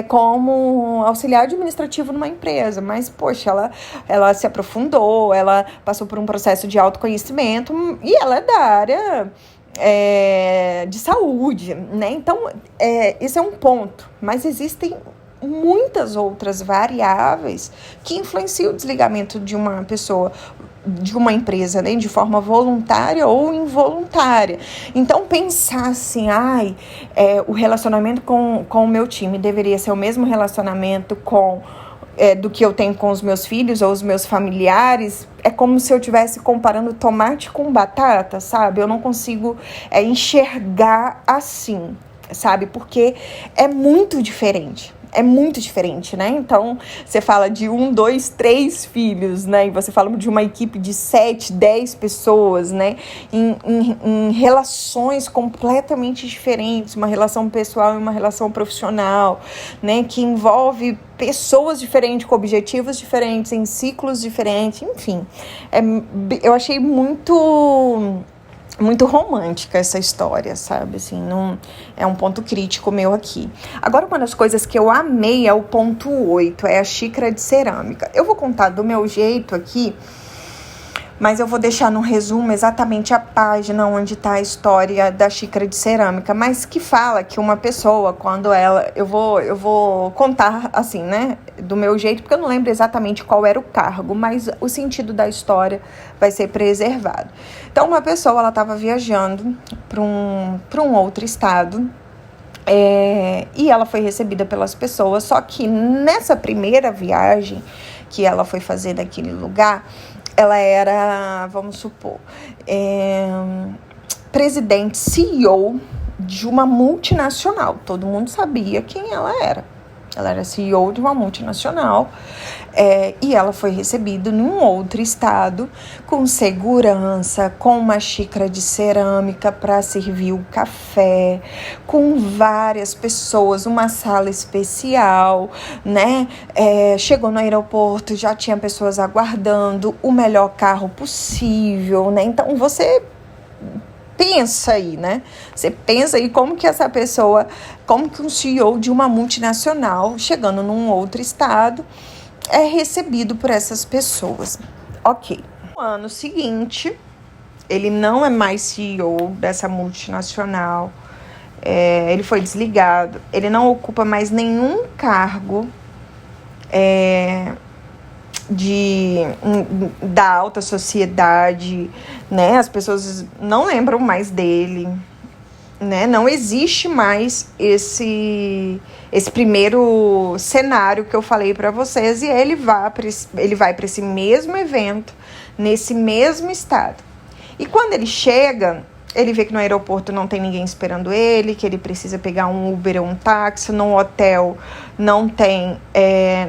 como auxiliar administrativo numa empresa, mas, poxa, ela se aprofundou, ela passou por um processo de autoconhecimento e ela é da área de saúde, né? Então, esse é um ponto, mas existem muitas outras variáveis que influenciam o desligamento de uma pessoa, de uma empresa, né, de forma voluntária ou involuntária. Então, pensar assim, o relacionamento com o meu time deveria ser o mesmo relacionamento do que eu tenho com os meus filhos ou os meus familiares, é como se eu estivesse comparando tomate com batata, sabe? Eu não consigo enxergar assim, sabe? Porque é muito diferente. É muito diferente, né? Então, você fala de 1, 2, 3 filhos, né? E você fala de uma equipe de 7, 10 pessoas, né? Em relações completamente diferentes, uma relação pessoal e uma relação profissional, né? Que envolve pessoas diferentes, com objetivos diferentes, em ciclos diferentes, enfim. Eu achei muito romântica essa história, sabe? Assim, não é um ponto crítico meu aqui. Agora, uma das coisas que eu amei é o ponto 8, é a xícara de cerâmica. Eu vou contar do meu jeito aqui, mas eu vou deixar no resumo exatamente a página onde está a história da xícara de cerâmica, mas que fala que uma pessoa, quando eu vou contar assim, né, do meu jeito, porque eu não lembro exatamente qual era o cargo, mas o sentido da história vai ser preservado. Então, uma pessoa, ela estava viajando para um outro estado, e ela foi recebida pelas pessoas, só que nessa primeira viagem que ela foi fazer naquele lugar, ela era, vamos supor, presidente, CEO de uma multinacional. Todo mundo sabia quem ela era. Ela era CEO de uma multinacional. E ela foi recebida num outro estado, com segurança, com uma xícara de cerâmica para servir o café, com várias pessoas, uma sala especial, né? Chegou no aeroporto, já tinha pessoas aguardando, o melhor carro possível, né? Então, você pensa aí, né? Você pensa aí como que essa pessoa, como que um CEO de uma multinacional, chegando num outro estado, é recebido por essas pessoas. Ok. No ano seguinte, ele não é mais CEO dessa multinacional, ele foi desligado, ele não ocupa mais nenhum cargo da alta sociedade, né? As pessoas não lembram mais dele, né? Não existe mais esse primeiro cenário que eu falei para vocês, e ele vai para esse mesmo evento, nesse mesmo estado. E quando ele chega, ele vê que no aeroporto não tem ninguém esperando ele, que ele precisa pegar um Uber ou um táxi, no hotel não tem,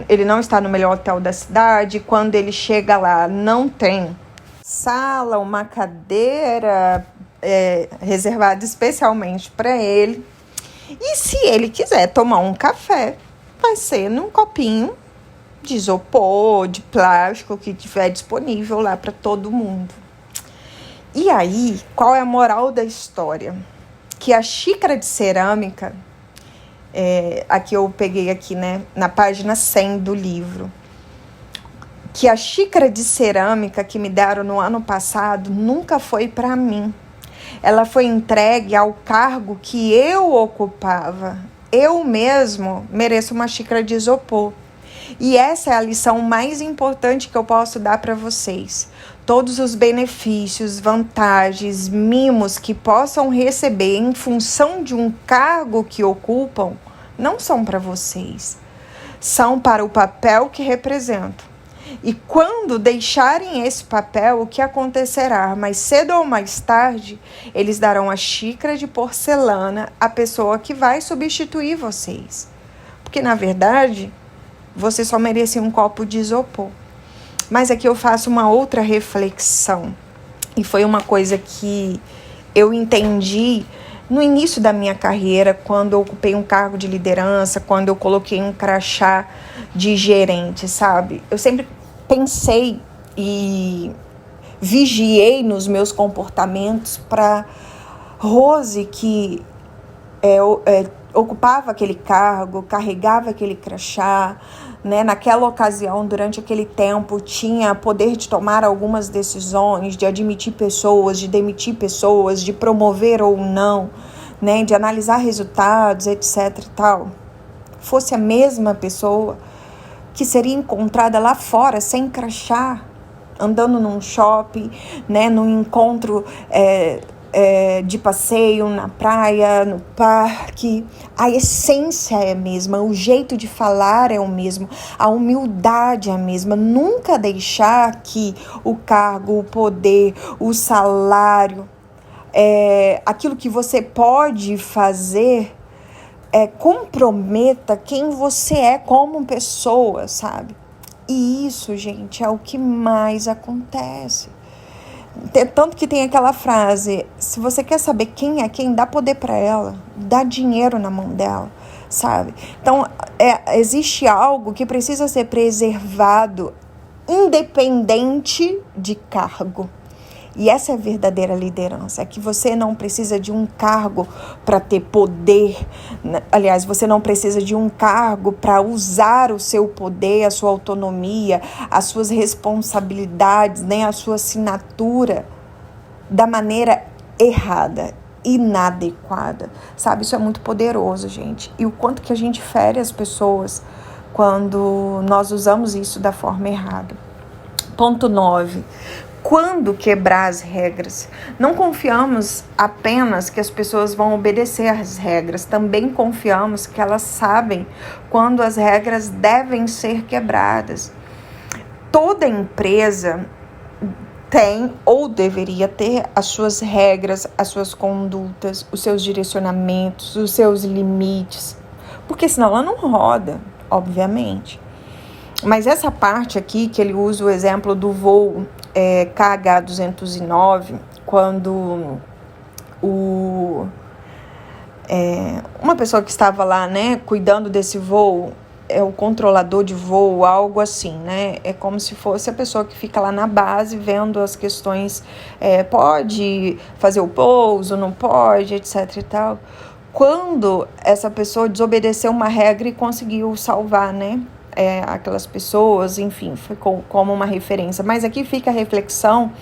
ele não está no melhor hotel da cidade. Quando ele chega lá, não tem sala, uma cadeira reservada especialmente para ele. E se ele quiser tomar um café, vai ser num copinho de isopor, de plástico, que tiver disponível lá para todo mundo. E aí, qual é a moral da história? Que a xícara de cerâmica, aqui eu peguei aqui, né, na página 100 do livro, que a xícara de cerâmica que me deram no ano passado nunca foi para mim. Ela foi entregue ao cargo que eu ocupava. Eu mesmo mereço uma xícara de isopor. E essa é a lição mais importante que eu posso dar para vocês. Todos os benefícios, vantagens, mimos que possam receber em função de um cargo que ocupam, não são para vocês. São para o papel que representam. E quando deixarem esse papel, o que acontecerá? Mais cedo ou mais tarde, eles darão a xícara de porcelana à pessoa que vai substituir vocês. Porque, na verdade, você só merecia um copo de isopor. Mas aqui eu faço uma outra reflexão. E foi uma coisa que eu entendi no início da minha carreira, quando eu ocupei um cargo de liderança, quando eu coloquei um crachá de gerente, sabe? Eu sempre pensei e vigiei nos meus comportamentos para Rose, que ocupava aquele cargo, carregava aquele crachá, né? Naquela ocasião, durante aquele tempo, tinha poder de tomar algumas decisões, de admitir pessoas, de demitir pessoas, de promover ou não, né? De analisar resultados, etc. e tal. Fosse a mesma pessoa que seria encontrada lá fora, sem crachá, andando num shopping, né, num encontro de passeio, na praia, no parque. A essência é a mesma, o jeito de falar é o mesmo, a humildade é a mesma. Nunca deixar que o cargo, o poder, o salário, aquilo que você pode fazer, comprometa quem você é como pessoa, sabe? E isso, gente, é o que mais acontece. Tanto que tem aquela frase: se você quer saber quem é quem, dá poder para ela, dá dinheiro na mão dela, sabe? Então, existe algo que precisa ser preservado, independente de cargo. E essa é a verdadeira liderança, é que você não precisa de um cargo para ter poder. Aliás, você não precisa de um cargo para usar o seu poder, a sua autonomia, as suas responsabilidades, nem a sua assinatura da maneira errada, inadequada. Sabe, isso é muito poderoso, gente. E o quanto que a gente fere as pessoas quando nós usamos isso da forma errada. Ponto 9. Quando quebrar as regras, não confiamos apenas que as pessoas vão obedecer às regras, também confiamos que elas sabem quando as regras devem ser quebradas. Toda empresa tem ou deveria ter as suas regras, as suas condutas, os seus direcionamentos, os seus limites, porque senão ela não roda, obviamente. Mas essa parte aqui, que ele usa o exemplo do voo KH-209, quando uma pessoa que estava lá, né, cuidando desse voo, o controlador de voo, algo assim, né? É como se fosse a pessoa que fica lá na base vendo as questões, pode fazer o pouso, não pode, etc e tal. Quando essa pessoa desobedeceu uma regra e conseguiu salvar, né, aquelas pessoas, enfim, foi como uma referência. Mas aqui fica a reflexão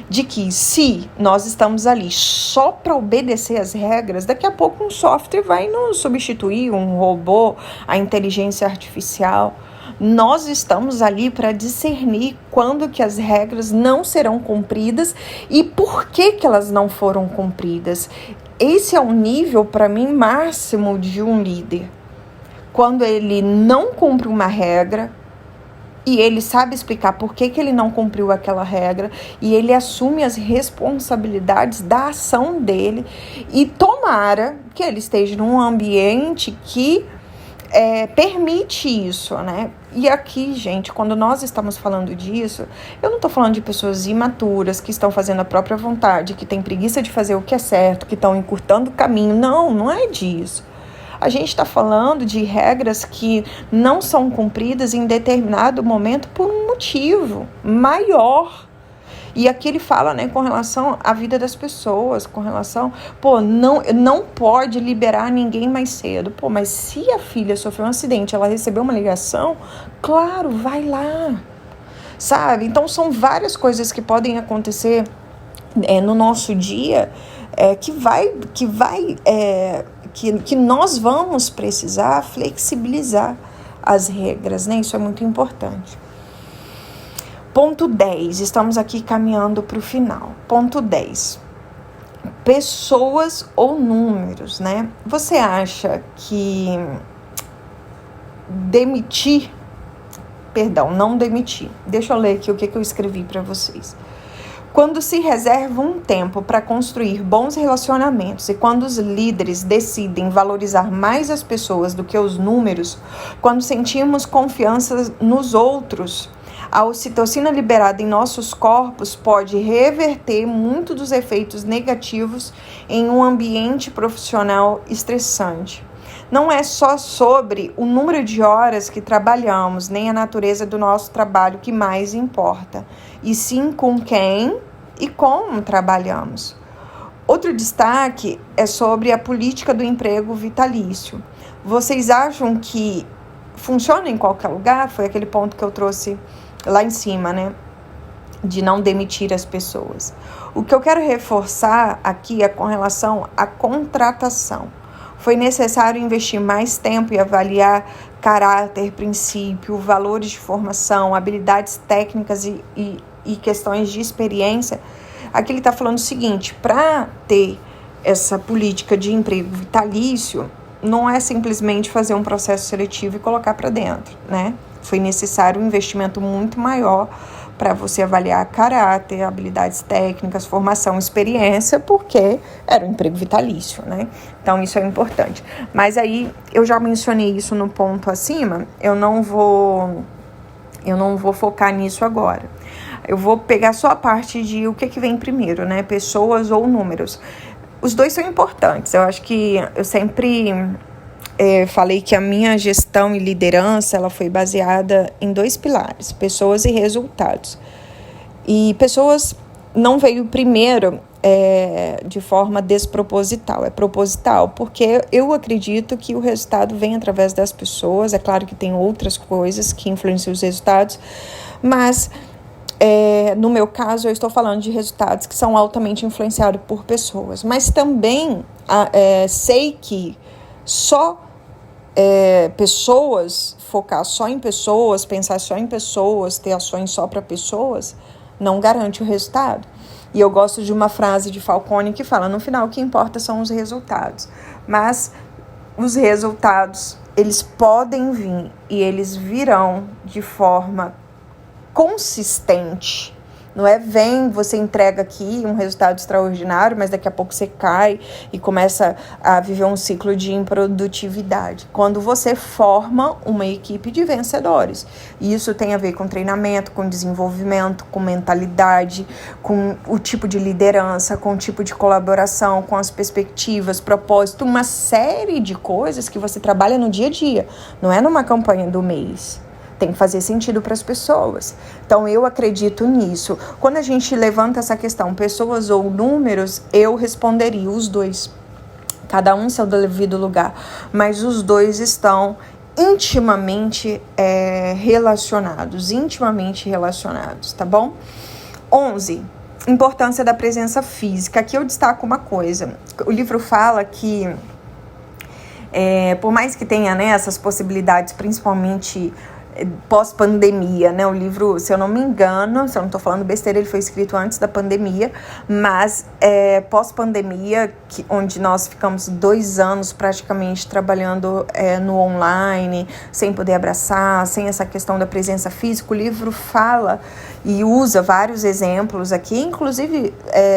de que se nós estamos ali só para obedecer as regras, daqui a pouco um software vai nos substituir, um robô, a inteligência artificial. Nós estamos ali para discernir quando que as regras não serão cumpridas e por que elas não foram cumpridas. Esse é o nível, para mim, máximo de um líder. Quando ele não cumpre uma regra, e ele sabe explicar por que ele não cumpriu aquela regra, e ele assume as responsabilidades da ação dele, e tomara que ele esteja num ambiente que permite isso, né? E aqui, gente, quando nós estamos falando disso, eu não estou falando de pessoas imaturas que estão fazendo a própria vontade, que têm preguiça de fazer o que é certo, que estão encurtando o caminho. Não é disso. A gente está falando de regras que não são cumpridas em determinado momento por um motivo maior. E aqui ele fala, né, com relação à vida das pessoas, com relação, não pode liberar ninguém mais cedo. Mas se a filha sofreu um acidente, ela recebeu uma ligação, claro, vai lá, sabe? Então são várias coisas que podem acontecer no nosso dia, que nós vamos precisar flexibilizar as regras, né? Isso é muito importante. Ponto 10, estamos aqui caminhando para o final. Ponto 10, pessoas ou números, né? Você acha que não demitir, deixa eu ler aqui o que eu escrevi para vocês. Quando se reserva um tempo para construir bons relacionamentos e quando os líderes decidem valorizar mais as pessoas do que os números, quando sentimos confiança nos outros, a ocitocina liberada em nossos corpos pode reverter muito dos efeitos negativos em um ambiente profissional estressante. Não é só sobre o número de horas que trabalhamos, nem a natureza do nosso trabalho que mais importa, e sim com quem e como trabalhamos. Outro destaque é sobre a política do emprego vitalício. Vocês acham que funciona em qualquer lugar? Foi aquele ponto que eu trouxe lá em cima, né? De não demitir as pessoas. O que eu quero reforçar aqui é com relação à contratação. Foi necessário investir mais tempo e avaliar caráter, princípio, valores de formação, habilidades técnicas e questões de experiência. Aqui ele está falando o seguinte: para ter essa política de emprego vitalício, não é simplesmente fazer um processo seletivo e colocar para dentro, né? Foi necessário um investimento muito maior para você avaliar caráter, habilidades técnicas, formação, experiência, porque era um emprego vitalício, né? Então, isso é importante. Mas aí, eu já mencionei isso no ponto acima, eu não vou focar nisso agora. Eu vou pegar só a parte de o que vem primeiro, né? Pessoas ou números. Os dois são importantes. Eu acho que eu sempre falei que a minha gestão e liderança ela foi baseada em 2 pilares, pessoas e resultados. E pessoas não veio primeiro de forma desproposital, é proposital, porque eu acredito que o resultado vem através das pessoas. É claro que tem outras coisas que influenciam os resultados, mas no meu caso eu estou falando de resultados que são altamente influenciados por pessoas, mas também sei que só pessoas, focar só em pessoas, pensar só em pessoas, ter ações só para pessoas, não garante o resultado. E eu gosto de uma frase de Falcone que fala: no final o que importa são os resultados, mas os resultados eles podem vir e eles virão de forma consistente Não é você entrega aqui um resultado extraordinário, mas daqui a pouco você cai e começa a viver um ciclo de improdutividade. Quando você forma uma equipe de vencedores. E isso tem a ver com treinamento, com desenvolvimento, com mentalidade, com o tipo de liderança, com o tipo de colaboração, com as perspectivas, propósito, uma série de coisas que você trabalha no dia a dia. Não é numa campanha do mês. Tem que fazer sentido para as pessoas. Então, eu acredito nisso. Quando a gente levanta essa questão, pessoas ou números, eu responderia os dois. Cada um em seu devido lugar. Mas os dois estão intimamente relacionados. Intimamente relacionados, tá bom? 11. Importância da presença física. Aqui eu destaco uma coisa. O livro fala que, por mais que tenha, né, essas possibilidades, principalmente pós-pandemia, né? O livro, se eu não me engano, se eu não estou falando besteira, ele foi escrito antes da pandemia, mas pós-pandemia, onde nós ficamos 2 anos praticamente trabalhando no online, sem poder abraçar, sem essa questão da presença física, o livro fala e usa vários exemplos aqui, inclusive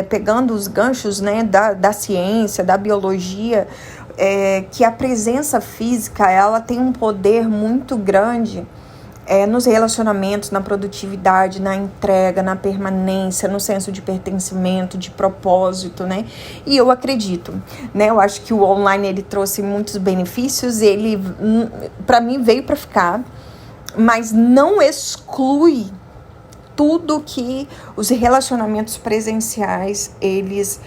pegando os ganchos, né, da ciência, da biologia, que a presença física, ela tem um poder muito grande nos relacionamentos, na produtividade, na entrega, na permanência, no senso de pertencimento, de propósito, né? E eu acredito, né? Eu acho que o online, ele trouxe muitos benefícios, ele, para mim, veio para ficar, mas não exclui tudo que os relacionamentos presenciais, eles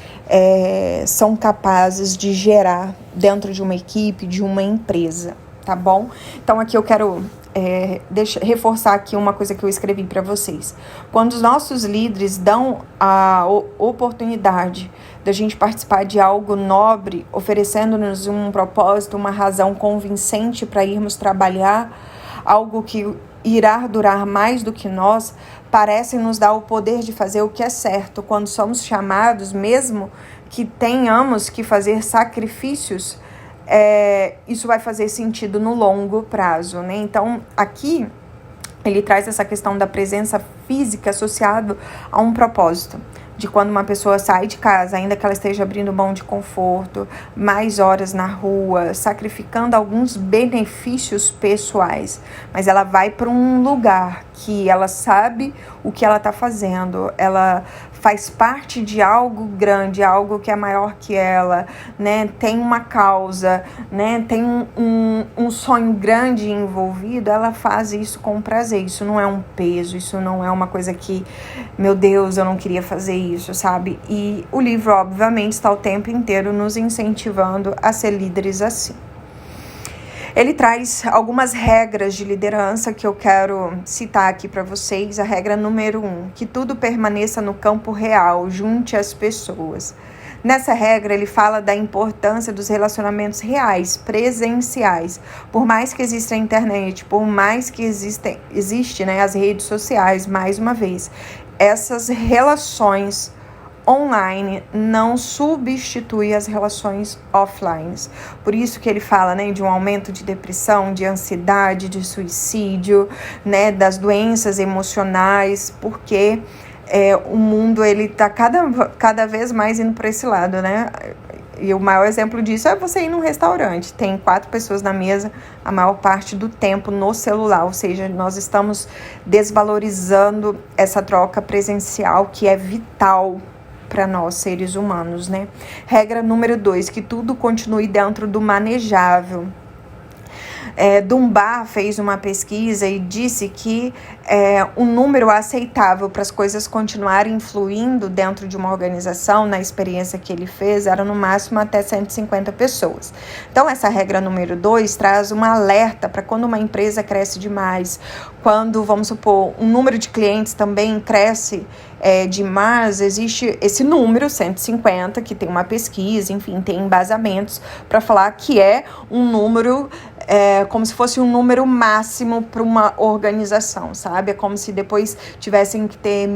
são capazes de gerar dentro de uma equipe, de uma empresa, tá bom? Então, aqui eu quero reforçar aqui uma coisa que eu escrevi para vocês. Quando os nossos líderes dão a oportunidade da gente participar de algo nobre, oferecendo-nos um propósito, uma razão convincente para irmos trabalhar, algo que irá durar mais do que nós, parece nos dar o poder de fazer o que é certo, quando somos chamados, mesmo que tenhamos que fazer sacrifícios, isso vai fazer sentido no longo prazo, né? Então, aqui, ele traz essa questão da presença física associada a um propósito. De quando uma pessoa sai de casa, ainda que ela esteja abrindo mão de conforto, mais horas na rua, sacrificando alguns benefícios pessoais, mas ela vai para um lugar que ela sabe o que ela está fazendo, ela faz parte de algo grande, algo que é maior que ela, né? Tem uma causa, né? Tem um sonho grande envolvido, ela faz isso com prazer. Isso não é um peso, isso não é uma coisa que, meu Deus, eu não queria fazer isso, sabe? E o livro, obviamente, está o tempo inteiro nos incentivando a ser líderes assim. Ele traz algumas regras de liderança que eu quero citar aqui para vocês. A regra número 1, que tudo permaneça no campo real, junte as pessoas. Nessa regra, ele fala da importância dos relacionamentos reais, presenciais. Por mais que exista a internet, por mais que existe, né, as redes sociais, mais uma vez, essas relações online não substitui as relações offline. Por isso que ele fala, né, de um aumento de depressão, de ansiedade, de suicídio, né, das doenças emocionais, porque o mundo, ele tá cada vez mais indo para esse lado, né? E o maior exemplo disso é você ir num restaurante, tem 4 pessoas na mesa, a maior parte do tempo no celular, ou seja, nós estamos desvalorizando essa troca presencial que é vital para nós, seres humanos, né? Regra número 2, que tudo continue dentro do manejável. Dunbar fez uma pesquisa e disse que um número aceitável para as coisas continuarem fluindo dentro de uma organização, na experiência que ele fez, era no máximo até 150 pessoas. Então, essa regra número 2 traz um alerta para quando uma empresa cresce demais, quando, vamos supor, um número de clientes também cresce demais, existe esse número, 150, que tem uma pesquisa, enfim, tem embasamentos para falar que é um número como se fosse um número máximo para uma organização, sabe? É como se depois tivessem que ter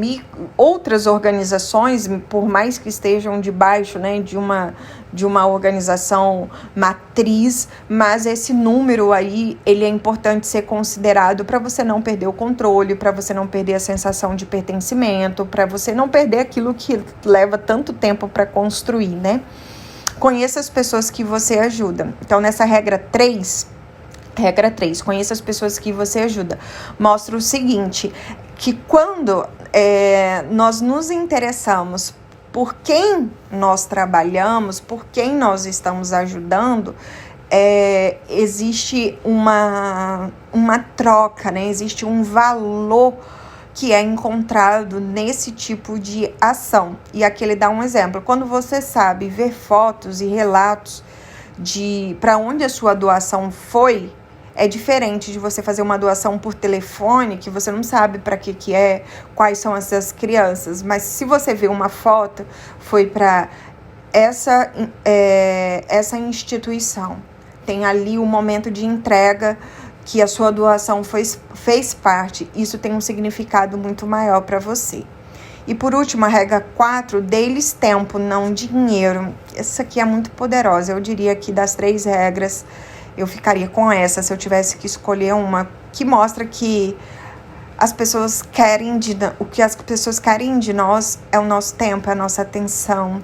outras organizações, por mais que estejam debaixo, né, de uma organização matriz, mas esse número aí, ele é importante ser considerado para você não perder o controle, para você não perder a sensação de pertencimento, para você não perder aquilo que leva tanto tempo para construir, né? Conheça as pessoas que você ajuda. Então, nessa regra 3, conheça as pessoas que você ajuda. Mostra o seguinte, que quando nós nos interessamos por quem nós trabalhamos, por quem nós estamos ajudando, existe uma troca, né? Existe um valor que é encontrado nesse tipo de ação. E aqui ele dá um exemplo. Quando você sabe ver fotos e relatos de para onde a sua doação foi, é diferente de você fazer uma doação por telefone, que você não sabe para que é, quais são essas crianças. Mas se você vê uma foto, foi para essa instituição. Tem ali o momento de entrega que a sua doação fez parte. Isso tem um significado muito maior para você. E por último, a regra 4, dê-lhes tempo, não dinheiro. Essa aqui é muito poderosa. Eu diria que das 3 regras, eu ficaria com essa, se eu tivesse que escolher uma, que mostra que o que as pessoas querem de nós é o nosso tempo, é a nossa atenção,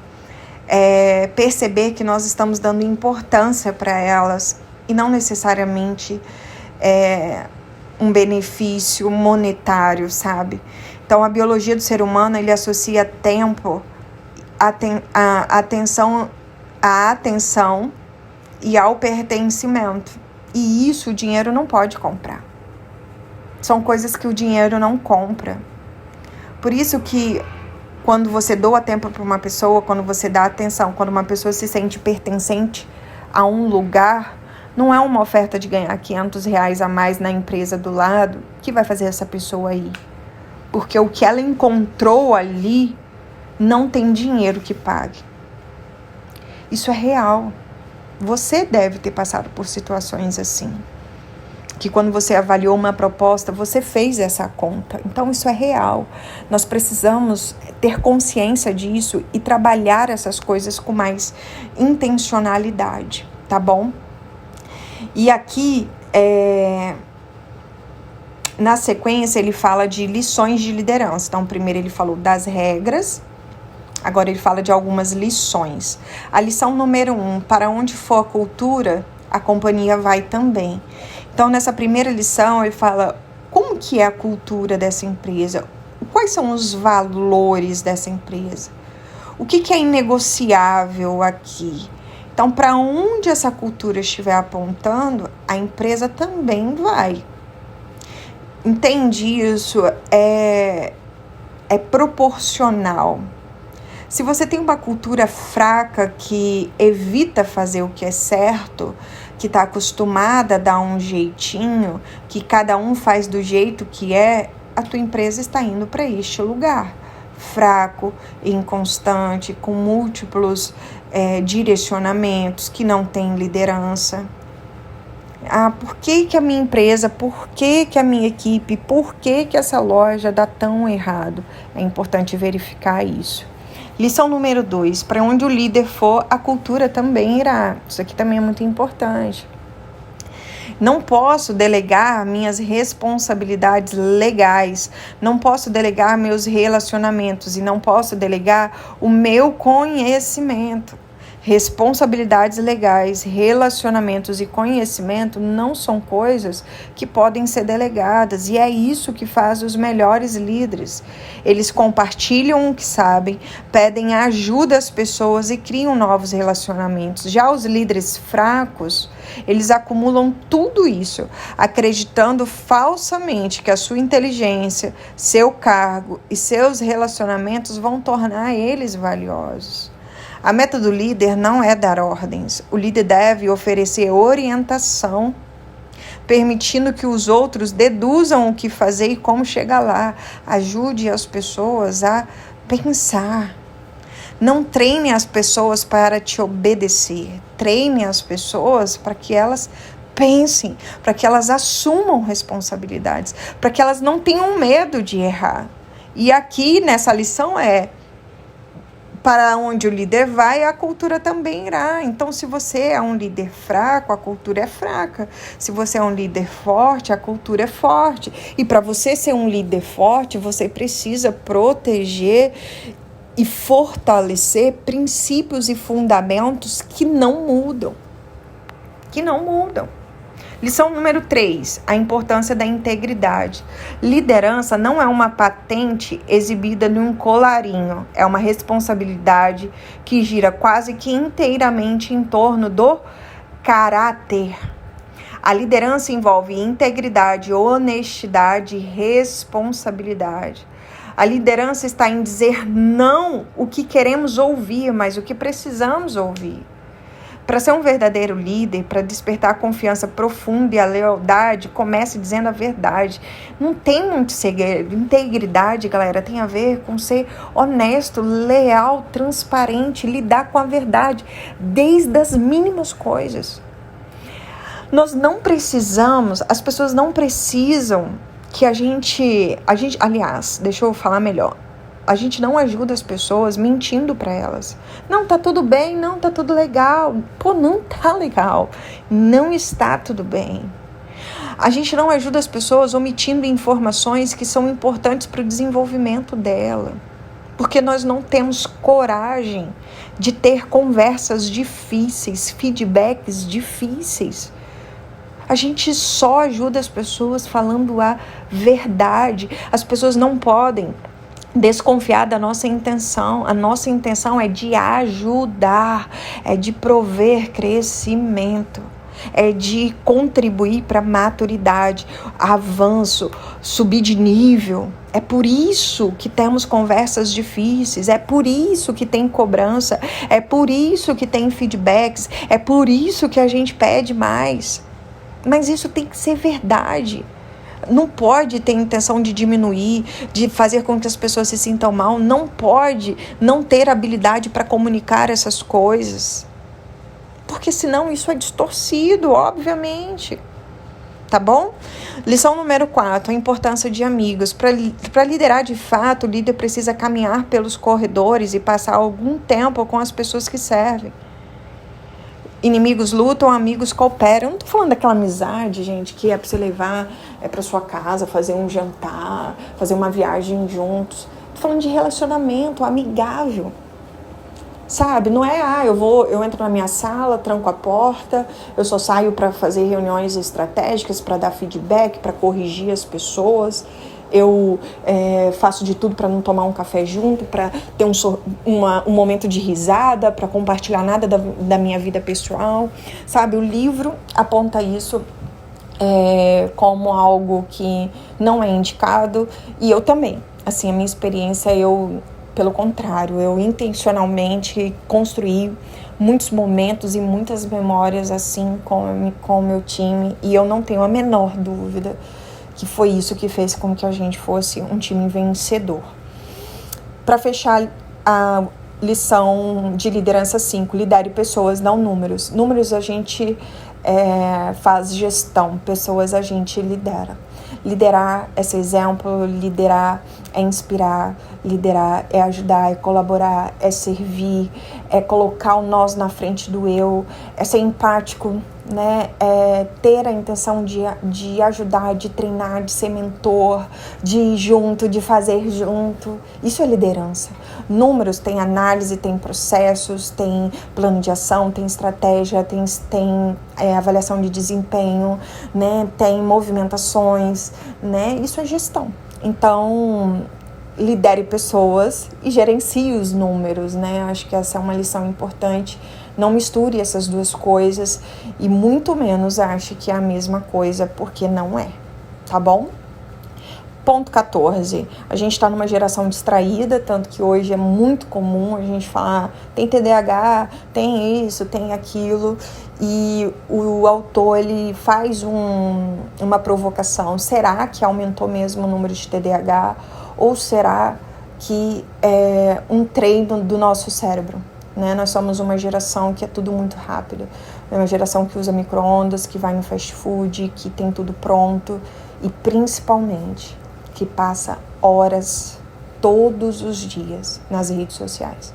perceber que nós estamos dando importância para elas e não necessariamente um benefício monetário, sabe? Então, a biologia do ser humano, ele associa tempo, a atenção e ao pertencimento. E isso o dinheiro não pode comprar. São coisas que o dinheiro não compra. Por isso que quando você doa tempo para uma pessoa, quando você dá atenção, quando uma pessoa se sente pertencente a um lugar, não é uma oferta de ganhar R$500 a mais na empresa do lado que vai fazer essa pessoa ir. Porque o que ela encontrou ali não tem dinheiro que pague. Isso é real. Você deve ter passado por situações assim. Que quando você avaliou uma proposta, você fez essa conta. Então, isso é real. Nós precisamos ter consciência disso e trabalhar essas coisas com mais intencionalidade, tá bom? E aqui, na sequência, ele fala de lições de liderança. Então, primeiro ele falou das regras, agora ele fala de algumas lições. A lição número 1, para onde for a cultura, a companhia vai também. Então, nessa primeira lição, ele fala como que é a cultura dessa empresa, quais são os valores dessa empresa, o que é inegociável aqui. Então, para onde essa cultura estiver apontando, a empresa também vai. Entende isso? É proporcional. Se você tem uma cultura fraca que evita fazer o que é certo, que está acostumada a dar um jeitinho, que cada um faz do jeito que a tua empresa está indo para este lugar. Fraco, inconstante, com múltiplos direcionamentos, que não tem liderança. Por que a minha empresa, por que a minha equipe, por que essa loja dá tão errado? É importante verificar isso. Lição número 2, para onde o líder for, a cultura também irá. Isso aqui também é muito importante. Não posso delegar minhas responsabilidades legais, não posso delegar meus relacionamentos e não posso delegar o meu conhecimento. Responsabilidades legais, relacionamentos e conhecimento não são coisas que podem ser delegadas, e é isso que faz os melhores líderes. Eles compartilham o que sabem, pedem ajuda às pessoas e criam novos relacionamentos. Já os líderes fracos, eles acumulam tudo isso, acreditando falsamente que a sua inteligência, seu cargo e seus relacionamentos vão tornar eles valiosos. A meta do líder não é dar ordens. O líder deve oferecer orientação, permitindo que os outros deduzam o que fazer e como chegar lá. Ajude as pessoas a pensar. Não treine as pessoas para te obedecer. Treine as pessoas para que elas pensem, para que elas assumam responsabilidades, para que elas não tenham medo de errar. E aqui nessa lição para onde o líder vai, a cultura também irá. Então, se você é um líder fraco, a cultura é fraca. Se você é um líder forte, a cultura é forte. E para você ser um líder forte, você precisa proteger e fortalecer princípios e fundamentos que não mudam. Lição número 3, a importância da integridade. Liderança não é uma patente exibida num colarinho, é uma responsabilidade que gira quase que inteiramente em torno do caráter. A liderança envolve integridade, honestidade e responsabilidade. A liderança está em dizer não o que queremos ouvir, mas o que precisamos ouvir. Para ser um verdadeiro líder, para despertar a confiança profunda e a lealdade, comece dizendo a verdade. Não tem muito segredo. Integridade, galera, tem a ver com ser honesto, leal, transparente, lidar com a verdade, desde as mínimas coisas. Nós não precisamos, as pessoas não precisam que a gente, aliás, deixa eu falar melhor. A gente não ajuda as pessoas mentindo para elas. Não, tá tudo bem, não, tá tudo legal. Pô, não tá legal. Não está tudo bem. A gente não ajuda as pessoas omitindo informações que são importantes para o desenvolvimento dela. Porque nós não temos coragem de ter conversas difíceis, feedbacks difíceis. A gente só ajuda as pessoas falando a verdade. As pessoas não podem desconfiar da nossa intenção. A nossa intenção é de ajudar, é de prover crescimento, é de contribuir para a maturidade, avanço, subir de nível. É por isso que temos conversas difíceis, é por isso que tem cobrança, é por isso que tem feedbacks, é por isso que a gente pede mais. Mas isso tem que ser verdade. Não pode ter intenção de diminuir, de fazer com que as pessoas se sintam mal. Não pode não ter habilidade para comunicar essas coisas. Porque senão isso é distorcido, obviamente. Tá bom? Lição número 4, a importância de amigos. Para liderar de fato, o líder precisa caminhar pelos corredores e passar algum tempo com as pessoas que servem. Inimigos lutam, amigos cooperam. Eu não tô falando daquela amizade, gente, que é pra você levar pra sua casa, fazer um jantar, fazer uma viagem juntos. Tô falando de relacionamento amigável. Sabe? Não é, eu entro na minha sala, tranco a porta, eu só saio para fazer reuniões estratégicas, para dar feedback, para corrigir as pessoas. Eu faço de tudo para não tomar um café junto, para ter um momento de risada, para compartilhar nada da minha vida pessoal, sabe? O livro aponta isso como algo que não é indicado, e eu também. Assim, a minha experiência, pelo contrário, eu intencionalmente construí muitos momentos e muitas memórias assim com o meu time, e eu não tenho a menor dúvida que foi isso que fez com que a gente fosse um time vencedor. Para fechar a lição de liderança 5, lidere pessoas, não números. Números a gente faz gestão, pessoas a gente lidera. Liderar é ser exemplo, liderar é inspirar, liderar é ajudar, é colaborar, é servir, é colocar o nós na frente do eu, é ser empático, né? É ter a intenção de ajudar, de treinar, de ser mentor, de ir junto, de fazer junto. Isso é liderança. Números tem análise, tem processos, tem plano de ação, tem estratégia, tem avaliação de desempenho, né? Tem movimentações, né? Isso é gestão. Então, lidere pessoas e gerencie os números, né? Acho que essa é uma lição importante. Não misture essas duas coisas e muito menos ache que é a mesma coisa, porque não é, tá bom? Ponto 14. A gente está numa geração distraída, tanto que hoje é muito comum a gente falar tem TDAH, tem isso, tem aquilo, e o autor ele faz uma provocação. Será que aumentou mesmo o número de TDAH ou será que é um treino do nosso cérebro? né? Nós somos uma geração que é tudo muito rápido. É uma geração que usa micro-ondas, que vai no fast food, que tem tudo pronto e principalmente que passa horas todos os dias nas redes sociais.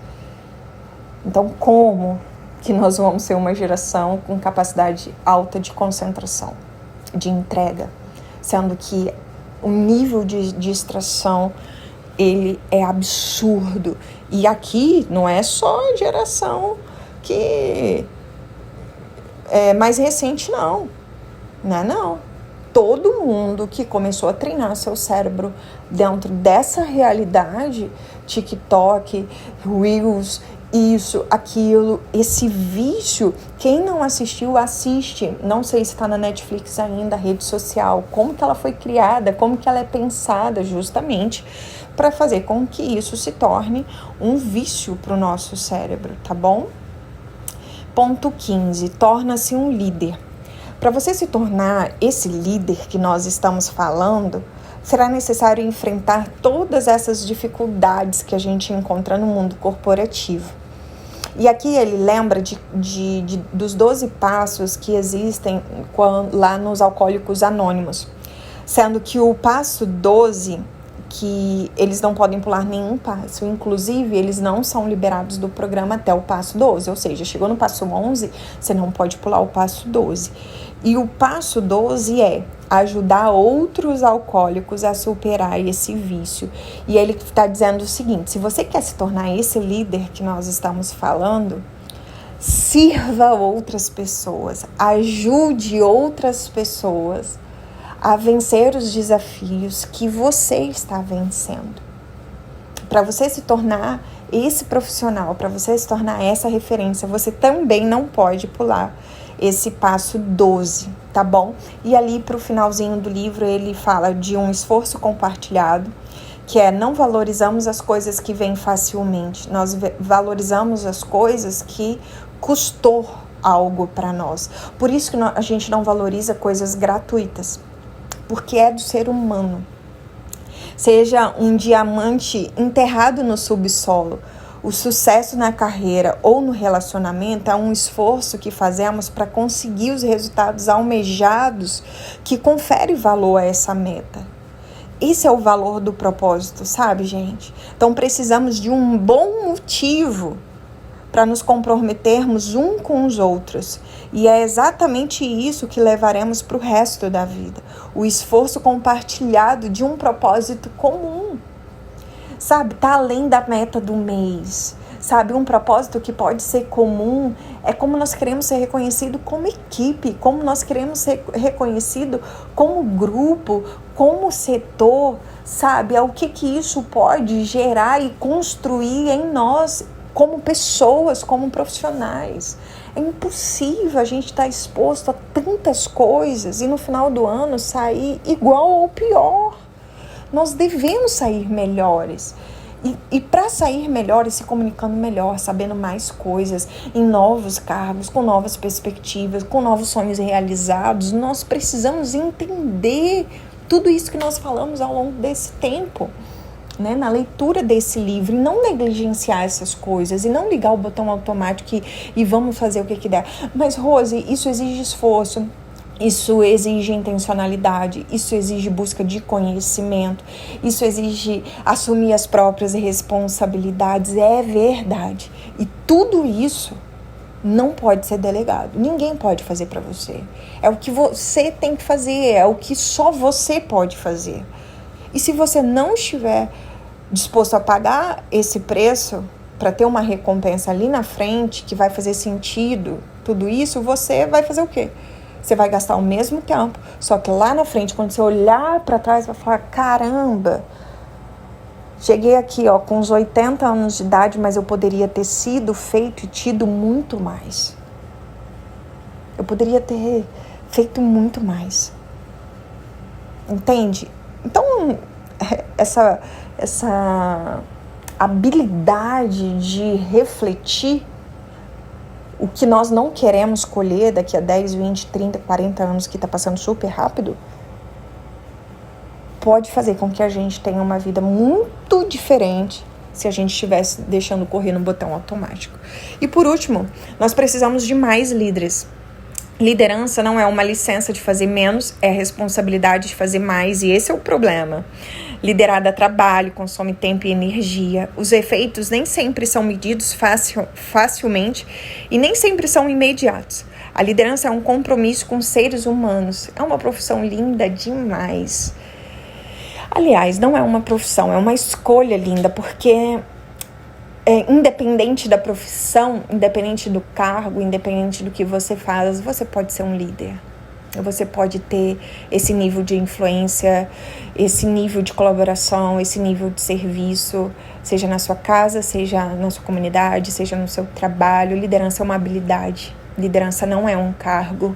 Então, como que nós vamos ser uma geração com capacidade alta de concentração, de entrega, sendo que o nível de distração, ele é absurdo. E aqui não é só a geração que é mais recente, não. Não. Todo mundo que começou a treinar seu cérebro dentro dessa realidade, TikTok, Reels, isso, aquilo, esse vício, quem não assistiu, assiste. Não sei se está na Netflix ainda, a rede social, como que ela foi criada, como que ela é pensada justamente para fazer com que isso se torne um vício para o nosso cérebro, tá bom? Ponto 15, torna-se um líder. Para você se tornar esse líder que nós estamos falando, será necessário enfrentar todas essas dificuldades que a gente encontra no mundo corporativo. E aqui ele lembra dos 12 passos que existem lá nos Alcoólicos Anônimos, sendo que o passo 12, que eles não podem pular nenhum passo, inclusive eles não são liberados do programa até o passo 12, ou seja, chegou no passo 11, você não pode pular o passo 12. E o passo 12 é ajudar outros alcoólicos a superar esse vício. E ele está dizendo o seguinte: se você quer se tornar esse líder que nós estamos falando, sirva outras pessoas, ajude outras pessoas a vencer os desafios que você está vencendo. Para você se tornar esse profissional, para você se tornar essa referência, você também não pode pular esse passo 12, tá bom? E ali pro finalzinho do livro ele fala de um esforço compartilhado, que é: não valorizamos as coisas que vêm facilmente, nós valorizamos as coisas que custou algo para nós. Por isso que a gente não valoriza coisas gratuitas, porque é do ser humano. Seja um diamante enterrado no subsolo, o sucesso na carreira ou no relacionamento é um esforço que fazemos para conseguir os resultados almejados que confere valor a essa meta. Esse é o valor do propósito, sabe, gente? Então precisamos de um bom motivo para nos comprometermos um com os outros. E é exatamente isso que levaremos para o resto da vida. O esforço compartilhado de um propósito comum. Sabe, tá além da meta do mês. Sabe, um propósito que pode ser comum é como nós queremos ser reconhecidos como equipe, como nós queremos ser reconhecidos como grupo, como setor, sabe? É o que isso pode gerar e construir em nós como pessoas, como profissionais. É impossível a gente estar exposto a tantas coisas e no final do ano sair igual ou pior. Nós devemos sair melhores. E para sair melhor e se comunicando melhor, sabendo mais coisas, em novos cargos, com novas perspectivas, com novos sonhos realizados, nós precisamos entender tudo isso que nós falamos ao longo desse tempo, né? Na leitura desse livro, e não negligenciar essas coisas, e não ligar o botão automático e vamos fazer o que der. Mas, Rose, isso exige esforço. Isso exige intencionalidade, isso exige busca de conhecimento, isso exige assumir as próprias responsabilidades, é verdade. E tudo isso não pode ser delegado, ninguém pode fazer para você. É o que você tem que fazer, é o que só você pode fazer. E se você não estiver disposto a pagar esse preço para ter uma recompensa ali na frente, que vai fazer sentido, tudo isso, você vai fazer o quê? Você vai gastar o mesmo tempo, só que lá na frente, quando você olhar para trás, vai falar: caramba, cheguei aqui com uns 80 anos de idade, mas eu poderia ter sido feito e tido muito mais. Eu poderia ter feito muito mais. Entende? Então, essa habilidade de refletir o que nós não queremos colher daqui a 10, 20, 30, 40 anos, que está passando super rápido, pode fazer com que a gente tenha uma vida muito diferente se a gente estivesse deixando correr no botão automático. E por último, nós precisamos de mais líderes. Liderança não é uma licença de fazer menos, é a responsabilidade de fazer mais, e esse é o problema. Liderar dá trabalho, consome tempo e energia. Os efeitos nem sempre são medidos facilmente e nem sempre são imediatos. A liderança é um compromisso com seres humanos. É uma profissão linda demais. Aliás, não é uma profissão, é uma escolha linda, porque independente da profissão, independente do cargo, independente do que você faz, você pode ser um líder. Você pode ter esse nível de influência, esse nível de colaboração, esse nível de serviço, seja na sua casa, seja na sua comunidade, seja no seu trabalho. Liderança é uma habilidade, liderança não é um cargo.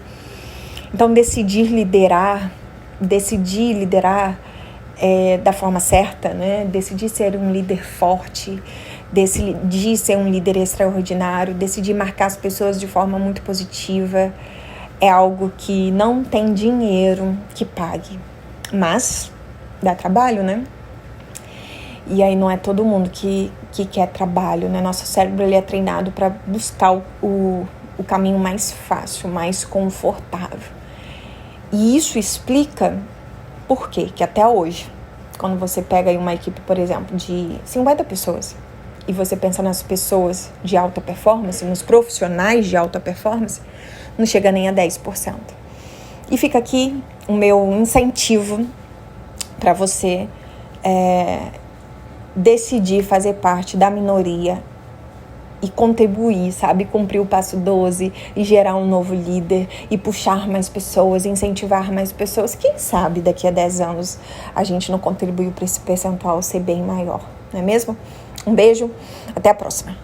Então, decidir liderar da forma certa, né? Decidir ser um líder forte, decidir ser um líder extraordinário, decidir marcar as pessoas de forma muito positiva, é algo que não tem dinheiro que pague, mas dá trabalho, né? E aí não é todo mundo que quer trabalho, né? Nosso cérebro ele é treinado para buscar o caminho mais fácil, mais confortável. E isso explica por quê? Que até hoje, quando você pega aí uma equipe, por exemplo, de 50 pessoas, e você pensa nas pessoas de alta performance, nos profissionais de alta performance, não chega nem a 10%. E fica aqui o meu incentivo para você decidir fazer parte da minoria e contribuir, sabe? Cumprir o passo 12 e gerar um novo líder e puxar mais pessoas, incentivar mais pessoas. Quem sabe daqui a 10 anos a gente não contribuiu para esse percentual ser bem maior, não é mesmo? Um beijo, até a próxima.